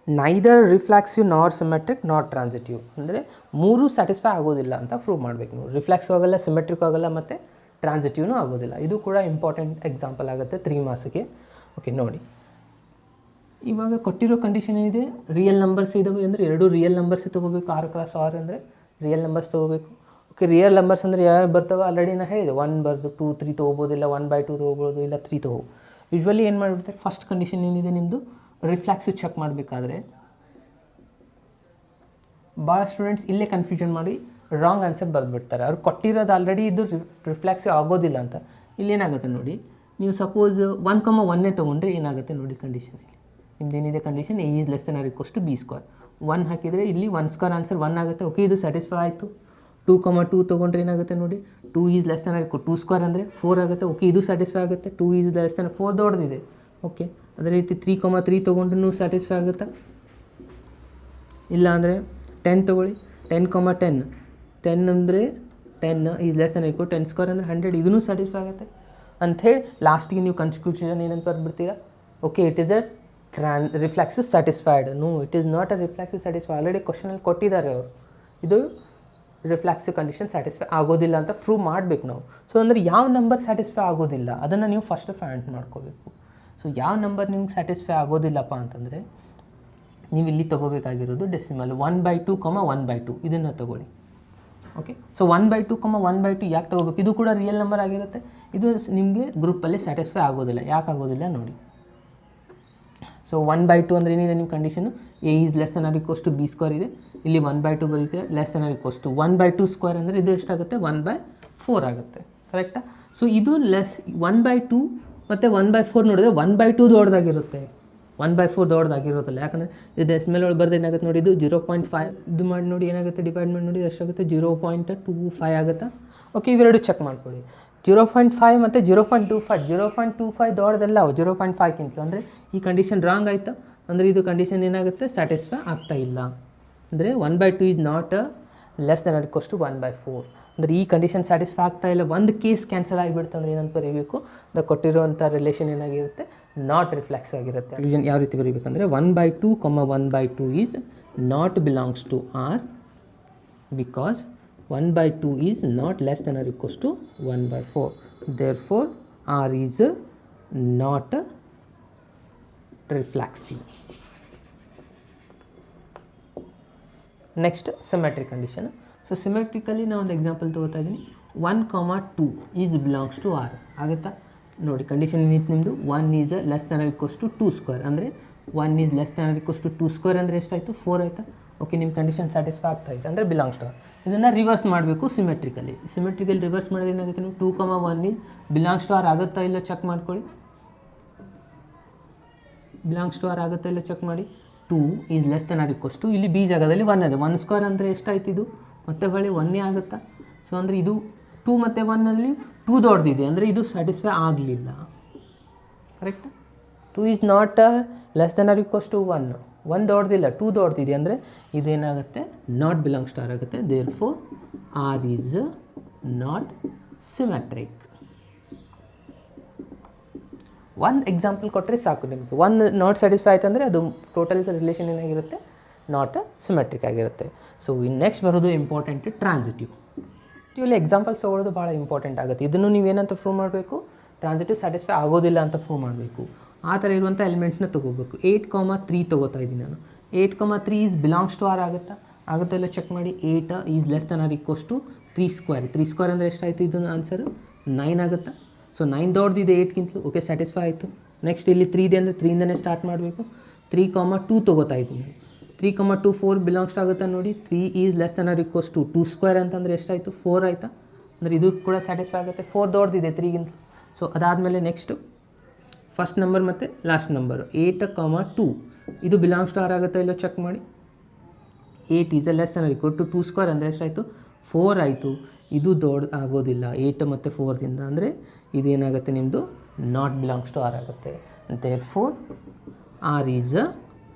neither reflexive nor symmetric nor transitive. ಅಂದರೆ ಮೂರು satisfy ಆಗೋದಿಲ್ಲ ಅಂತ prove ಮಾಡಬೇಕು ನೀವು. ರಿಫ್ಲೆಕ್ಸಿವ್ ಆಗಲ್ಲ, ಸಿಮೆಟ್ರಿಕ್ ಆಗಲ್ಲ, ಮತ್ತು ಟ್ರಾನ್ಸಿಟಿವ್ನೂ ಆಗೋದಿಲ್ಲ. ಇದು ಕೂಡ ಇಂಪಾರ್ಟೆಂಟ್ ಎಕ್ಸಾಂಪಲ್ ಆಗುತ್ತೆ 3 ಮಾರ್ಕ್ಸ್ಗೆ. ಓಕೆ ನೋಡಿ, ಇವಾಗ ಕೊಟ್ಟಿರೋ ಕಂಡೀಷನ್ ಏನಿದೆ, ರಿಯಲ್ ನಂಬರ್ಸ್ ಇದಾವೆ ಅಂದರೆ 2 ರಿಯಲ್ ನಂಬರ್ಸೇ ತೊಗೋಬೇಕು. ಆರ್ ಕ್ರಾಸ್ ಆರ್ ಅಂದರೆ ರಿಯಲ್ ನಂಬರ್ಸ್ ತೊಗೋಬೇಕು. ಓಕೆ, ರಿಯಲ್ ನಂಬರ್ಸ್ ಅಂದರೆ ಯಾರು ಬರ್ತವೆ ಆಲ್ರೆಡಿ ನಾನು ಹೇಳಿದೆ. 1 ಬರ್ದು 2, 3 ತೊಗೋಬೋದಿಲ್ಲ, 1/2 ತೊಗೋಬೋದು, ಇಲ್ಲ 3 ತೊಗೋ. ಯೂಶ್ವಲಿ ಏನು ಮಾಡಿಬಿಡ್ತಾರೆ, ಫಸ್ಟ್ ಕಂಡೀಷನ್ ಏನಿದೆ ನಿಮ್ಮದು ರಿಫ್ಲೆಕ್ಸಿವ್ ಚೆಕ್ ಮಾಡಬೇಕಾದ್ರೆ ಭಾಳ ಸ್ಟೂಡೆಂಟ್ಸ್ ಇಲ್ಲೇ ಕನ್ಫ್ಯೂಷನ್ ಮಾಡಿ ರಾಂಗ್ ಆನ್ಸರ್ ಬರೆದ್ಬಿಡ್ತಾರೆ. ಅವ್ರು ಕೊಟ್ಟಿರೋದು ಆಲ್ರೆಡಿ ಇದು ರಿಫ್ಲೆಕ್ಸಿವ್ ಆಗೋದಿಲ್ಲ ಅಂತ. ಇಲ್ಲೇನಾಗುತ್ತೆ ನೋಡಿ, ನೀವು ಸಪೋಸ್ 1, 1 ತೊಗೊಂಡ್ರೆ ಏನಾಗುತ್ತೆ ನೋಡಿ ಕಂಡೀಷನಲ್ಲಿ. ನಿಮ್ದು ಏನಿದೆ condition, a is less than R equals to b square. 1 ಹಾಕಿದರೆ ಇಲ್ಲಿ 1 ಸ್ಕ್ವೇರ್ ಆನ್ಸರ್ 1 ಆಗುತ್ತೆ. ಓಕೆ, ಇದು ಸ್ಯಾಟಿಸ್ಫೈ ಆಯಿತು. 2, 2 ತೊಗೊಂಡ್ರೆ ಏನಾಗುತ್ತೆ ನೋಡಿ, 2 is less than R equal 2 square ಅಂದರೆ 4 ಆಗುತ್ತೆ. ಓಕೆ, ಇದು ಸ್ಯಾಟಿಸ್ಫೈ ಆಗುತ್ತೆ. 2 ಈಸ್ ಲೆಸ್ ದೆನ್ 4 ದೊಡ್ಡದಿದೆ. ಓಕೆ, ಅದೇ ರೀತಿ 3, 3 ತೊಗೊಂಡ್ರೂ ಸ್ಯಾಟಿಸ್ಫೈ ಆಗುತ್ತಾ? ಇಲ್ಲ ಅಂದರೆ 10 ತೊಗೊಳ್ಳಿ, 10, 10 ಅಂದರೆ 10 is less than equal 10 square ಅಂದರೆ 100. ಇದೂ ಸ್ಯಾಟಿಸ್ಫೈ ಆಗುತ್ತೆ ಅಂಥೇಳಿ ಲಾಸ್ಟಿಗೆ ನೀವು ಕನ್ಕ್ಲೂಷನ್ ಏನಂತ ಬರ್ಬಿಡ್ತೀರಾ, okay it is a reflexive satisfied. No, it is not a reflexive satisfy. Already ಕ್ವಶನಲ್ಲಿ ಕೊಟ್ಟಿದ್ದಾರೆ ಅವರು, ಇದು ರಿಫ್ಲೆಕ್ಸಿವ್ ಕಂಡೀಷನ್ ಸ್ಯಾಟಿಸ್ಫೈ ಆಗೋದಿಲ್ಲ ಅಂತ ಪ್ರೂವ್ ಮಾಡಬೇಕು ನಾವು. ಸೊ ಅಂದರೆ ಯಾವ ನಂಬರ್ ಸ್ಯಾಟಿಸ್ಫೈ ಆಗೋದಿಲ್ಲ ಅದನ್ನು ನೀವು ಫಸ್ಟ್ ಫೈಂಡ್ ಮಾಡ್ಕೋಬೇಕು. ಸೊ ಯಾವ ನಂಬರ್ ನಿಮ್ಗೆ ಸ್ಯಾಟಿಸ್ಫೈ ಆಗೋದಿಲ್ಲಪ್ಪ ಅಂತಂದರೆ ನೀವು ಇಲ್ಲಿ ತೊಗೋಬೇಕಾಗಿರೋದು ಡೆಸಿಮಲ್ 1/2, 1/2 ಇದನ್ನು ತೊಗೊಳ್ಳಿ. ಓಕೆ, ಸೊ 1/2, 1/2 ಯಾಕೆ ತೊಗೋಬೇಕು? ಇದು ಕೂಡ ರಿಯಲ್ ನಂಬರ್ ಆಗಿರುತ್ತೆ. ಇದು ನಿಮಗೆ ಗ್ರೂಪಲ್ಲಿ ಸ್ಯಾಟಿಸ್ಫೈ ಆಗೋದಿಲ್ಲ. ಯಾಕೆ ಆಗೋದಿಲ್ಲ ನೋಡಿ. ಸೊ 1/2 ಅಂದರೆ ಏನಿದೆ ನಿಮ್ಮ condition, a is less than R equals to b square ಇದೆ. ಇಲ್ಲಿ 1/2 ಬರೀತೀರ, less than R equals to 1/2 square ಅಂದರೆ ಇದು ಎಷ್ಟಾಗುತ್ತೆ, 1/4 ಆಗುತ್ತೆ. ಕರೆಕ್ಟಾ? ಸೊ ಇದು ಲೆಸ್ 1/2 ಮತ್ತು 1/4 ನೋಡಿದ್ರೆ 1/2 ದೊಡ್ಡದಾಗಿರುತ್ತೆ, 1/4 ದೊಡ್ಡದಾಗಿರೋದಿಲ್ಲ. ಯಾಕಂದರೆ ಇದು ಡೆಸಿಮಲ್ ಒಳಗೆ ಬರೆದು ಏನಾಗುತ್ತೆ ನೋಡಿ, ಇದು 0.5 ಇದು ಮಾಡಿ ನೋಡಿ ಏನಾಗುತ್ತೆ, ಡಿವೈಡ್ ಮಾಡಿ ನೋಡಿ ಎಷ್ಟಾಗುತ್ತೆ, 0.25 ಆಗುತ್ತಾ. ಓಕೆ, ಇವೆರಡು ಚೆಕ್ ಮಾಡ್ಕೊಳ್ಳಿ. 0.5 ಮತ್ತು 0.25 0.25 ದೊಡ್ಡದಲ್ಲ, 0.5ಕ್ಕಿಂತಲೂ ಅಂದರೆ ಈ ಕಂಡೀಷನ್ ರಾಂಗ್ ಆಯಿತಾ, ಅಂದರೆ ಇದು ಕಂಡೀಷನ್ ಏನಾಗುತ್ತೆ, ಸ್ಯಾಟಿಸ್ಫೈ ಆಗ್ತಾ ಇಲ್ಲ. ಅಂದರೆ 1/2 is not less than R equals to 1/4. ಅಂದರೆ ಈ ಕಂಡೀಷನ್ ಸ್ಯಾಟಿಸ್ಫೈ ಆಗ್ತಾ ಇಲ್ಲ, ಒಂದು ಕೇಸ್ ಕ್ಯಾನ್ಸಲ್ ಆಗಿಬಿಡುತ್ತೆ. ಅಂದರೆ ಏನಂತ ಬರೀಬೇಕು, ಕೊಟ್ಟಿರುವಂಥ ರಿಲೇಷನ್ ಏನಾಗಿರುತ್ತೆ, ನಾಟ್ ರಿಫ್ಲೆಕ್ಸ್ ಆಗಿರುತ್ತೆ. ರಿವಿಷನ್ ಯಾವ ರೀತಿ ಬರೀಬೇಕಂದ್ರೆ 1/2, 1/2 is not belongs to R because 1/2 is not less than R equals to 1/4. Therefore R is not reflexive. Next symmetric condition. So symmetrically ನಾನು ಒಂದು ಎಕ್ಸಾಂಪಲ್ ತೊಗೋತಾ ಇದ್ದೀನಿ. 1, 2 ಈಸ್ ಬಿಲಾಂಗ್ಸ್ ಟು ಆರ್ ಆಗುತ್ತಾ ನೋಡಿ. Condition ಏನಿತ್ತು ನಿಮ್ಮದು, 1 is less than R equals to 2 square. ಅಂದರೆ 1 is less than R equals to 2 square ಅಂದರೆ ಎಷ್ಟಾಯಿತು, 4 ಆಯಿತಾ. ಓಕೆ, ನಿಮ್ಮ ಕಂಡೀಷನ್ ಸ್ಯಾಟಿಸ್ಫೈ ಆಗ್ತಾ ಇದೆ ಅಂದರೆ ಬಿಲಾಂಗ್ಸ್ ಟು ಆರ್. ಇದನ್ನು ರಿವರ್ಸ್ ಮಾಡಬೇಕು ಸಿಮೆಟ್ರಿಕಲಿ. ರಿವರ್ಸ್ ಮಾಡಿದ್ರೆ ಏನಾಗುತ್ತೆ, ನೀವು 2, 1 ಈಸ್ ಬಿಲಾಂಗ್ಸ್ ಟು ಆರ್ ಆಗುತ್ತಾ ಇಲ್ಲ ಚೆಕ್ ಮಾಡ್ಕೊಳ್ಳಿ. ಬಿಲಾಂಗ್ಸ್ ಟು ಆರ್ ಆಗುತ್ತಾ ಇಲ್ಲ ಚೆಕ್ ಮಾಡಿ. 2 is less than R equals to, ಇಲ್ಲಿ ಬಿ ಜಾಗದಲ್ಲಿ 1 ಇದೆ. 1 ಸ್ಕ್ವೇರ್ ಅಂದರೆ ಎಷ್ಟಾಯ್ತು, ಇದು ಮತ್ತೆ ಹೊಳ್ಳಿ 1 ಆಗುತ್ತಾ. ಸೊ ಅಂದರೆ ಇದು 2 ಮತ್ತು 1 2 ದೊಡ್ಡದಿದೆ, ಅಂದರೆ ಇದು ಸ್ಯಾಟಿಸ್ಫೈ ಆಗಲಿಲ್ಲ. Correct. 2 is not less than R equals to 1 ದೊಡ್ಡದಿಲ್ಲ, 2 ದೊಡ್ಡದಿದೆ, ಅಂದರೆ ಇದೇನಾಗುತ್ತೆ, ನಾಟ್ ಬಿಲಾಂಗ್ಸ್ ಟು ಆರ್ ಆಗುತ್ತೆ. Therefore R is not symmetric. ಒಂದು ಎಕ್ಸಾಂಪಲ್ ಕೊಟ್ಟರೆ ಸಾಕು ನಿಮಗೆ. 1 ನಾಟ್ ಸ್ಯಾಟಿಸ್ಫೈ ಆಯ್ತು ಅಂದರೆ ಅದು ಟೋಟಲ್ ರಿಲೇಷನ್ ಏನಾಗಿರುತ್ತೆ, ನಾಟ್ ಸಿಮೆಟ್ರಿಕ್ ಆಗಿರುತ್ತೆ. ಸೊ ಇನ್ನು ನೆಕ್ಸ್ಟ್ ಬರೋದು ಇಂಪಾರ್ಟೆಂಟ್ ಟ್ರಾನ್ಸಿಟಿವ್. ಇಲ್ಲಿ ಎಕ್ಸಾಂಪಲ್ಸ್ ತೊಗೊಳ್ಳೋದು ಭಾಳ ಇಂಪಾರ್ಟೆಂಟ್ ಆಗುತ್ತೆ. ಇದನ್ನು ನೀವೇನಂತ ಪ್ರೂವ್ ಮಾಡಬೇಕು, ಟ್ರಾನ್ಸಿಟಿವ್ ಸ್ಯಾಟಿಸ್ಫೈ ಆಗೋದಿಲ್ಲ ಅಂತ ಪ್ರೂವ್ ಮಾಡಬೇಕು. ಆ ಥರ ಇರುವಂಥ ಎಲಿಮೆಂಟ್ನ ತೊಗೋಬೇಕು. 8, 3 ತೊಗೋತಾ ಇದ್ದೀನಿ ನಾನು. 8, 3 ಈಸ್ ಬಿಲಾಂಗ್ಸ್ ಟು ಆರ್ ಆಗುತ್ತಾ, ಆಗುತ್ತೆ ಇಲ್ಲ ಚೆಕ್ ಮಾಡಿ. 8 is less than R equals to 3 square. 3 square ಅಂದರೆ ಎಷ್ಟಾಯಿತು, ಇದನ್ನು ಆನ್ಸರು 9 ಆಗುತ್ತಾ. ಸೊ 9 ದೊಡ್ಡದಿದೆ 8ಗಿಂತಲೂ. ಓಕೆ, ಸ್ಯಾಟಿಸ್ಫೈ ಆಯಿತು. ನೆಕ್ಸ್ಟ್ ಇಲ್ಲಿ 3 ಇದೆ ಅಂದರೆ 3ಇಂದನೇ ಸ್ಟಾರ್ಟ್ ಮಾಡಬೇಕು. 3, 2 ತೊಗೋತಾ ಇದ್ದೀನಿ. 3, 2 4 ಬಿಲಾಂಗ್ಸ್ ಆಗುತ್ತಾ ನೋಡಿ. 3 is less than R equals to 2 square ಅಂತಂದರೆ ಎಷ್ಟಾಯಿತು, 4 ಆಯಿತಾ. ಅಂದರೆ ಇದು ಕೂಡ ಸ್ಯಾಟಿಸ್ಫೈ ಆಗುತ್ತೆ. 4 ದೊಡ್ಡದಿದೆ 3ಗಿಂತ. ಸೊ ಅದಾದಮೇಲೆ ನೆಕ್ಸ್ಟು ಫಸ್ಟ್ ನಂಬರ್ ಮತ್ತು ಲಾಸ್ಟ್ ನಂಬರು 8, 2 ಇದು ಬಿಲಾಂಗ್ಸ್ ಟು ಆರ್ ಆಗುತ್ತಾ ಇಲ್ಲೋ ಚೆಕ್ ಮಾಡಿ. 8 is less than R equal to 2 square ಅಂದರೆ ಎಷ್ಟಾಯಿತು, 4 ಆಯಿತು. ಇದು ದೊಡ್ಡ ಆಗೋದಿಲ್ಲ 8 ಮತ್ತು 4ದಿಂದ, ಅಂದರೆ ಇದೇನಾಗುತ್ತೆ ನಿಮ್ಮದು ನಾಟ್ ಬಿಲಾಂಗ್ಸ್ ಟು ಆರ್ ಆಗುತ್ತೆ. Therefore R is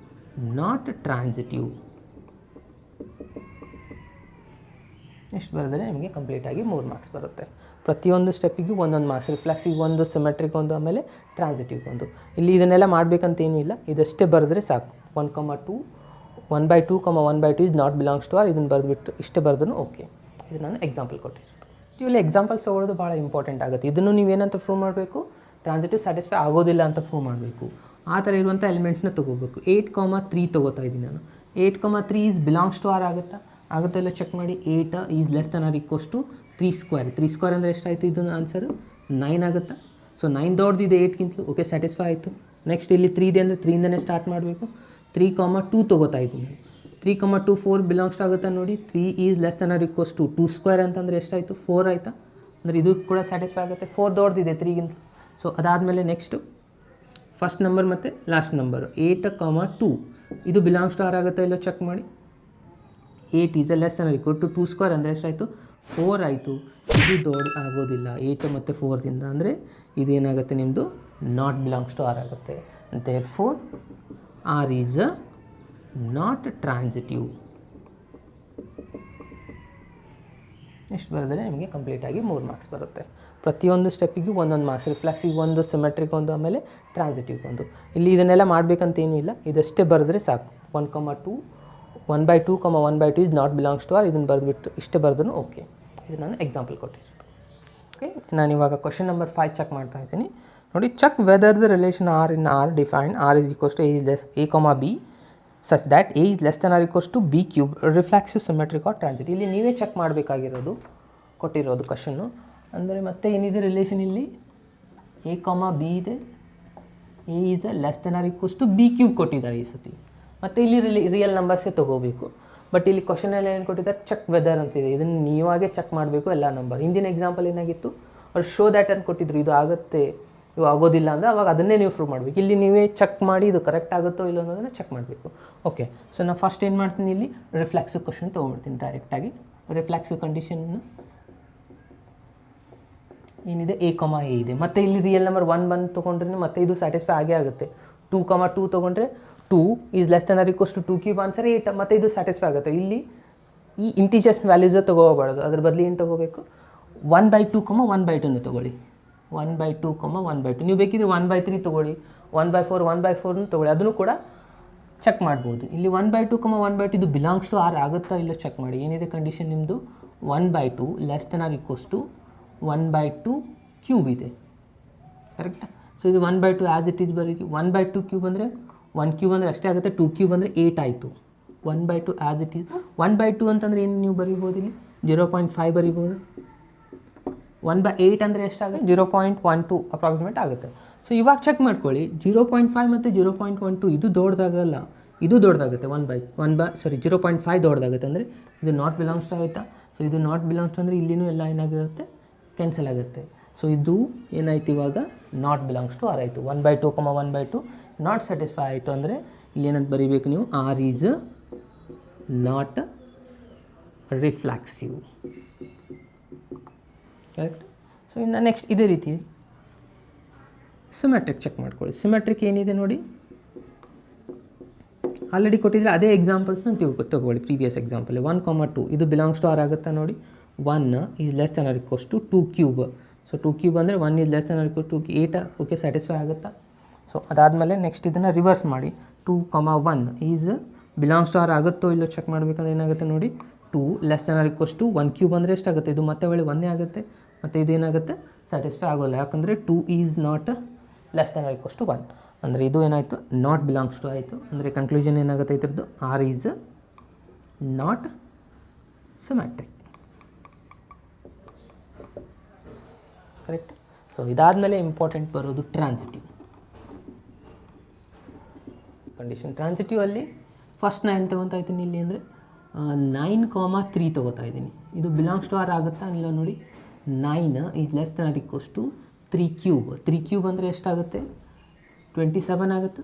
not transitive. ಇಷ್ಟು ಬರೆದರೆ ನಿಮಗೆ ಕಂಪ್ಲೀಟಾಗಿ 3 ಮಾರ್ಕ್ಸ್ ಬರುತ್ತೆ. ಪ್ರತಿಯೊಂದು ಸ್ಟೆಪ್ಪಿಗೂ ಒಂದೊಂದು ಮಾರ್ಕ್ಸ್, ರಿಫ್ಲೆಕ್ಸಿಗೆ ಒಂದು, ಸಿಮೆಟ್ರಿಕ್ ಒಂದು, ಆಮೇಲೆ ಟ್ರಾನ್ಸಿಟಿವ್ ಒಂದು. ಇಲ್ಲಿ ಇದನ್ನೆಲ್ಲ ಮಾಡಬೇಕಂತೇನೂ ಇಲ್ಲ, ಇದಷ್ಟೇ ಬರೆದ್ರೆ ಸಾಕು. 1, 2 1/2, 1/2 is not belongs to R. ಇದನ್ನು ಬರೆದ್ಬಿಟ್ಟು ಇಷ್ಟೇ ಬರೆದ್ರೂ ಓಕೆ. ಇದು ನಾನು ಎಕ್ಸಾಂಪಲ್ ಕೊಟ್ಟಿರೋದು. ಇಲ್ಲಿ ಎಕ್ಸಾಂಪಲ್ಸ್ ತೊಗೊಳ್ಳೋದು ಭಾಳ ಇಂಪಾರ್ಟೆಂಟ್ ಆಗುತ್ತೆ. ಇದನ್ನು ನೀವೇನಂತ ಪ್ರೂವ್ ಮಾಡಬೇಕು, ಟ್ರಾನ್ಸಿಟಿವ್ ಸ್ಯಾಟಿಸ್ಫೈ ಆಗೋದಿಲ್ಲ ಅಂತ ಪ್ರೂವ್ ಮಾಡಬೇಕು. ಆ ಥರ ಇರುವಂಥ ಎಲಿಮೆಂಟ್ನ ತೊಗೋಬೇಕು. 8, 3 ತೊಗೋತಾ ಇದ್ದೀನಿ ನಾನು. 8, 3 ಈಸ್ ಬಿಲಾಂಗ್ಸ್ ಟು ಆರ್ ಆಗುತ್ತಾ, ಆಗುತ್ತೆ ಇಲ್ಲ ಚೆಕ್ ಮಾಡಿ. 8 is less than R equals to 3 square. 3 square ಅಂದರೆ ಎಷ್ಟಾಯಿತು, ಇದನ್ನು ಆನ್ಸರು 9 ಆಗುತ್ತಾ. ಸೊ 9 ದೊಡ್ಡದಿದೆ 8ಗಿಂತಲೂ. ಓಕೆ, ಸ್ಯಾಟಿಸ್ಫೈ ಆಯಿತು. ನೆಕ್ಸ್ಟ್ ಇಲ್ಲಿ 3 ಇದೆ ಅಂದರೆ 3ಇಂದನೇ ಸ್ಟಾರ್ಟ್ ಮಾಡಬೇಕು. 3, 2 ತೊಗೋತಾ ಇದ್ದೀನಿ. 3, 2 4 ಬಿಲಾಂಗ್ಸ್ ಆಗುತ್ತಾ ನೋಡಿ. 3 is less than R equals to 2 square ಅಂತಂದರೆ ಎಷ್ಟಾಯಿತು, 4 ಆಯಿತಾ. ಅಂದರೆ ಇದು ಕೂಡ ಸ್ಯಾಟಿಸ್ಫೈ ಆಗುತ್ತೆ. 4 ದೊಡ್ಡದಿದೆ 3ಗಿಂತ. ಸೊ ಅದಾದಮೇಲೆ ನೆಕ್ಸ್ಟು ಫಸ್ಟ್ ನಂಬರ್ ಮತ್ತು ಲಾಸ್ಟ್ ನಂಬರು 8, 2 ಇದು ಬಿಲಾಂಗ್ಸ್ ಟು ಆರ್ ಆಗುತ್ತಾ ಇಲ್ಲೋ ಚೆಕ್ ಮಾಡಿ. 8 is less than R equal to 2 square ಅಂದರೆ ಎಷ್ಟಾಯಿತು, 4 ಆಯಿತು. ಇದು ದೊಡ್ಡ ಆಗೋದಿಲ್ಲ 8 ಮತ್ತು 4ದಿಂದ, ಅಂದರೆ ಇದೇನಾಗುತ್ತೆ ನಿಮ್ಮದು ನಾಟ್ ಬಿಲಾಂಗ್ಸ್ ಟು ಆರ್ ಆಗುತ್ತೆ. Therefore R is not transitive. ಇಷ್ಟು ಬರೆದರೆ ನಿಮಗೆ ಕಂಪ್ಲೀಟಾಗಿ 3 ಮಾರ್ಕ್ಸ್ ಬರುತ್ತೆ. ಪ್ರತಿಯೊಂದು ಸ್ಟೆಪ್ಪಿಗೂ ಒಂದೊಂದು ಮಾರ್ಕ್ಸ್, ರಿಫ್ಲೆಕ್ಸಿಗೆ ಒಂದು, ಸಿಮೆಟ್ರಿಕ್ ಒಂದು, ಆಮೇಲೆ ಟ್ರಾನ್ಸಿಟಿವ್ ಒಂದು. ಇಲ್ಲಿ ಇದನ್ನೆಲ್ಲ ಮಾಡಬೇಕಂತೇನೂ ಇಲ್ಲ, ಇದಷ್ಟೇ ಬರೆದ್ರೆ ಸಾಕು. 1, 2 1/2, 1/2 is not belongs to R. ಇದನ್ನು ಬರೆದ್ಬಿಟ್ಟು ಇಷ್ಟೇ ಬರೆದ್ರೂ ಓಕೆ. ಇದು ನಾನು ಎಕ್ಸಾಂಪಲ್ ಕೊಟ್ಟಿರೋದು. ಓಕೆ, ನಾನು ಇವಾಗ ಕ್ವಶನ್ ನಂಬರ್ 5 ಚೆಕ್ ಮಾಡ್ತಾ ಇದ್ದೀನಿ ನೋಡಿ. Check whether the relation R in R define R is equals to a, b such that a is less than or equals to b cube reflexive, symmetric or transit. ಇಲ್ಲಿ ನೀವೇ check ಮಾಡಬೇಕಾಗಿರೋದು ಕೊಟ್ಟಿರೋದು question. ಅಂದರೆ ಮತ್ತೆ ಏನಿದೆ relation ಇಲ್ಲಿ, a, b ಇದೆ. a is less than or equals to b cube ಕೊಟ್ಟಿದ್ದಾರೆ ಈ ಸತಿ. ಮತ್ತು ಇಲ್ಲಿ ರಿಯಲ್ ನಂಬರ್ಸೇ ತೊಗೋಬೇಕು. ಬಟ್ ಇಲ್ಲಿ ಕ್ವಶನಲ್ಲಿ ಏನು ಕೊಟ್ಟಿದ್ದಾರೆ, ಚೆಕ್ ವೆದರ್ ಅಂತಿದೆ. ಇದನ್ನು ನೀವಾಗೇ ಚೆಕ್ ಮಾಡಬೇಕು ಎಲ್ಲ ನಂಬರ್. ಹಿಂದಿನ ಎಕ್ಸಾಂಪಲ್ ಏನಾಗಿತ್ತು, ಅವ್ರು ಶೋ ದ್ಯಾಟ್ ಅಂತ ಕೊಟ್ಟಿದ್ರು, ಇದು ಆಗುತ್ತೆ ಇವು ಆಗೋದಿಲ್ಲ ಅಂದರೆ ಅವಾಗ ಅದನ್ನೇ ನೀವು ಪ್ರೂವ್ ಮಾಡಬೇಕು. ಇಲ್ಲಿ ನೀವೇ ಚೆಕ್ ಮಾಡಿ ಇದು ಕರೆಕ್ಟ್ ಆಗುತ್ತೋ ಇಲ್ಲ ಅನ್ನೋದನ್ನು ಚೆಕ್ ಮಾಡಬೇಕು. ಓಕೆ, ಸೊ ನಾನು ಫಸ್ಟ್ ಏನು ಮಾಡ್ತೀನಿ, ಇಲ್ಲಿ ರಿಫ್ಲೆಕ್ಸಿವ್ ಕ್ವಶನ್ ತೊಗೊಂಡ್ಬಿಡ್ತೀನಿ ಡೈರೆಕ್ಟಾಗಿ. ರಿಫ್ಲೆಕ್ಸಿವ್ ಕಂಡೀಷನ್ ಏನಿದೆ, ಎ ಇದೆ, ಮತ್ತು ಇಲ್ಲಿ ರಿಯಲ್ ನಂಬರ್ 1 ಬಂದು ತೊಗೊಂಡ್ರೆ ಮತ್ತೆ ಇದು ಸ್ಯಾಟಿಸ್ಫೈ ಆಗೇ ಆಗುತ್ತೆ. 2 ತೊಗೊಂಡ್ರೆ 2 is less than R equals to 2 cube answer 8, ಮತ್ತು ಇದು ಸ್ಯಾಟಿಸ್ಫೈ ಆಗುತ್ತೆ. ಇಲ್ಲಿ ಈ ಇಂಟೀಜರ್ಸ್ ವ್ಯಾಲ್ಯೂಸೇ ತೊಗೋಬಾರ್ದು, ಅದ್ರ ಬದಲು ಏನು ತೊಗೋಬೇಕು, 1/2, 1/2 ತೊಗೊಳ್ಳಿ. 1/2, 1/2 ನೀವು ಬೇಕಿದ್ರೆ 1/3 ತೊಗೊಳ್ಳಿ, 1/4, 1/4 ತೊಗೊಳ್ಳಿ, ಅದನ್ನು ಕೂಡ ಚೆಕ್ ಮಾಡ್ಬೋದು. ಇಲ್ಲಿ 1/2, 1/2 ಇದು ಬಿಲಾಂಗ್ಸ್ ಟು ಆರ್ ಆಗುತ್ತಾ ಇಲ್ಲ ಚೆಕ್ ಮಾಡಿ. ಏನಿದೆ ಕಂಡೀಷನ್ ನಿಮ್ಮದು, 1/2 less than R equals to 1/2 cube ಇದೆ, ಕರೆಕ್ಟಾ? ಸೊ ಇದು 1/2 ಆ್ಯಸ್ ಇಟ್ ಈಸ್ ಬರೀತಿ. 1/2 ಕ್ಯೂಬ್ ಅಂದರೆ 1 ಕ್ಯೂಬ್ ಅಂದರೆ ಅಷ್ಟೇ ಆಗುತ್ತೆ, 2 ಕ್ಯೂಬ್ ಅಂದರೆ 8 ಆಯಿತು. 1/2 ಆ್ಯಸ್ ಇಟ್ ಈಸ್. 1/2 ಅಂತಂದರೆ ಏನು ನೀವು ಬರೀಬೋದು, ಇಲ್ಲಿ 0.5 ಬರೀಬೋದು. 1/8 ಅಂದರೆ ಎಷ್ಟಾಗುತ್ತೆ, 0.12 ಅಪ್ರಾಕ್ಸಿಮೇಟ್ ಆಗುತ್ತೆ. ಸೊ ಇವಾಗ ಚೆಕ್ ಮಾಡ್ಕೊಳ್ಳಿ, 0.5 ಮತ್ತು 0.12 ಇದು ದೊಡ್ಡದಾಗಲ್ಲ, ಇದು ದೊಡ್ಡದಾಗುತ್ತೆ. 0.5 ದೊಡ್ಡದಾಗುತ್ತೆ ಅಂದರೆ ಇದು ನಾಟ್ ಬಿಲಾಂಗ್ಸ್ ಆಗುತ್ತಾ. ಸೊ ಇದು ನಾಟ್ ಬಿಲಾಂಗ್ಸ್ ಅಂದರೆ ಇಲ್ಲಿನೂ ಎಲ್ಲ ಏನಾಗಿರುತ್ತೆ, ಕ್ಯಾನ್ಸಲ್ ಆಗುತ್ತೆ. ಸೊ ಇದು ಏನಾಯ್ತು ಇವಾಗ, ನಾಟ್ ಬಿಲಾಂಗ್ಸ್ ಟು ಆರ್ ಆಯಿತು. 1/2, 1/2 ನಾಟ್ ಸ್ಯಾಟಿಸ್ಫೈ ಆಯಿತು ಅಂದರೆ ಇಲ್ಲಿ ಏನಂತ ಬರೀಬೇಕು ನೀವು, R is not reflexive, correct? So ಇನ್ನು ನೆಕ್ಸ್ಟ್ ಇದೇ ರೀತಿ ಸಿಮೆಟ್ರಿಕ್ ಚೆಕ್ ಮಾಡ್ಕೊಳ್ಳಿ. ಸಿಮೆಟ್ರಿಕ್ ಏನಿದೆ ನೋಡಿ, ಆಲ್ರೆಡಿ ಕೊಟ್ಟಿದ್ರೆ ಅದೇ ಎಕ್ಸಾಂಪಲ್ಸ್ನ ತಗೊಳ್ಳಿ. ಪ್ರೀವಿಯಸ್ ಎಕ್ಸಾಂಪಲ್ 1, 2 ಇದು ಬಿಲಾಂಗ್ಸ್ ಟು ಆರ್ ಆಗುತ್ತಾ ನೋಡಿ. 1 is less than R equals to 2 cube. So 2 cube ಅಂದರೆ 1 is less than R equal to 8, okay satisfy ಆಗುತ್ತಾ. ಸೊ ಅದಾದಮೇಲೆ ನೆಕ್ಸ್ಟ್ ಇದನ್ನು ರಿವರ್ಸ್ ಮಾಡಿ. 2, 1 ಈಸ್ ಬಿಲಾಂಗ್ಸ್ ಟು ಆರ್ ಆಗುತ್ತೋ ಇಲ್ಲೋ ಚೆಕ್ ಮಾಡಬೇಕಂದ್ರೆ ಏನಾಗುತ್ತೆ ನೋಡಿ, 2 less than R equals to 1 cube ಅಂದರೆ ಎಷ್ಟಾಗುತ್ತೆ, ಇದು ಮತ್ತೆ ಒಳ್ಳೆ 1 ಆಗುತ್ತೆ, ಮತ್ತು ಇದೇನಾಗುತ್ತೆ ಸ್ಯಾಟಿಸ್ಫೈ ಆಗೋಲ್ಲ, ಯಾಕಂದರೆ 2 is not less than R equals to 1 ಅಂದರೆ ಇದು ಏನಾಯಿತು, ನಾಟ್ ಬಿಲಾಂಗ್ಸ್ ಟು ಆಯಿತು. ಅಂದರೆ ಕನ್ಕ್ಲೂಷನ್ ಏನಾಗುತ್ತೆ ಇದ್ರದ್ದು, R is not symmetric, correct? So ಇದಾದಮೇಲೆ ಇಂಪಾರ್ಟೆಂಟ್ ಬರೋದು ಟ್ರಾನ್ಸಿಟಿವ್ ಕಂಡೀಷನ್. ಟ್ರಾನ್ಸಿಟಿವ್ ಅಲ್ಲಿ ಫಸ್ಟ್ 9 ತೊಗೊತಾ ಇದ್ದೀನಿ ಇಲ್ಲಿ ಅಂದರೆ 9, 3 ತೊಗೋತಾ ಇದ್ದೀನಿ. ಇದು ಬಿಲಾಂಗ್ಸ್ ಟು ಆರ್ ಆಗುತ್ತಾ ಇಲ್ಲ ನೋಡಿ. 9 is less than R equals to 3 cube. 3 cube ಅಂದರೆ ಎಷ್ಟಾಗುತ್ತೆ, 27 ಆಗುತ್ತೆ.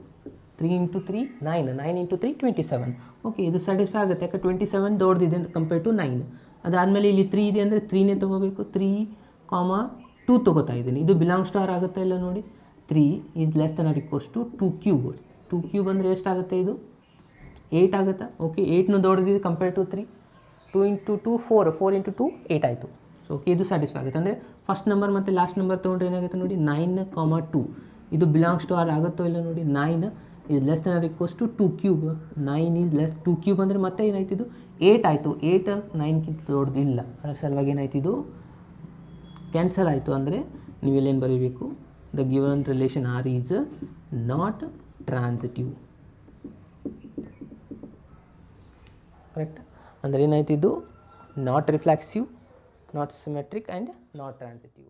3 × 3 9, 9 × 3 27. ಓಕೆ, ಇದು ಸ್ಯಾಟಿಸ್ಫೈ ಆಗುತ್ತೆ, ಯಾಕೆ 27 ದೊಡ್ಡದಿದೆ ಕಂಪೇರ್ ಟು 9. ಅದಾದಮೇಲೆ ಇಲ್ಲಿ 3 ಇದೆ ಅಂದರೆ 3ನೇ ತೊಗೋಬೇಕು. 3, 2 ತೊಗೋತಾ ಇದ್ದೀನಿ. ಇದು ಬಿಲಾಂಗ್ಸ್ ಟು ಆರ್ ಆಗುತ್ತಾ ಇಲ್ಲ ನೋಡಿ. 3 is less than R equals to 2 cube. 2 cube ಅಂದರೆ ಎಷ್ಟಾಗುತ್ತೆ, ಇದು 8 ಆಗುತ್ತಾ. ಓಕೆ, 8ನೂ ದೊಡ್ಡದಿದೆ ಕಂಪೇರ್ ಟು 3. 2 × 2 4, 4 × 2 8 ಆಯಿತು. ಸೊ ಓಕೆ, ಇದು ಸ್ಯಾಟಿಸ್ಫೈ ಆಗುತ್ತೆ. ಅಂದರೆ ಫಸ್ಟ್ ನಂಬರ್ ಮತ್ತು ಲಾಸ್ಟ್ ನಂಬರ್ ತೊಗೊಂಡ್ರೆ ಏನಾಗುತ್ತೆ ನೋಡಿ, 9, 2 ಇದು ಬಿಲಾಂಗ್ಸ್ ಟು ಆರ್ ಆಗುತ್ತೋ ಇಲ್ಲ ನೋಡಿ. 9 is less than R equals to 2 cube. 9 is less 2 cube ಅಂದರೆ ಮತ್ತೆ ಏನಾಯ್ತು, ಇದು 8 ಆಯಿತು. 8 9ಗಿಂತ ದೊಡ್ಡದಿಲ್ಲ, ಅದರ ಸಲುವಾಗಿ ಏನಾಯ್ತು, ಇದು ಕ್ಯಾನ್ಸಲ್ ಆಯಿತು. ಅಂದರೆ ನೀವೆಲ್ಲೇನು ಬರೀಬೇಕು, the given relation R is not transitive, correct? ಅಂದರೆ ಏನಾಯ್ತು, ಇದು not reflexive, not symmetric and not transitive.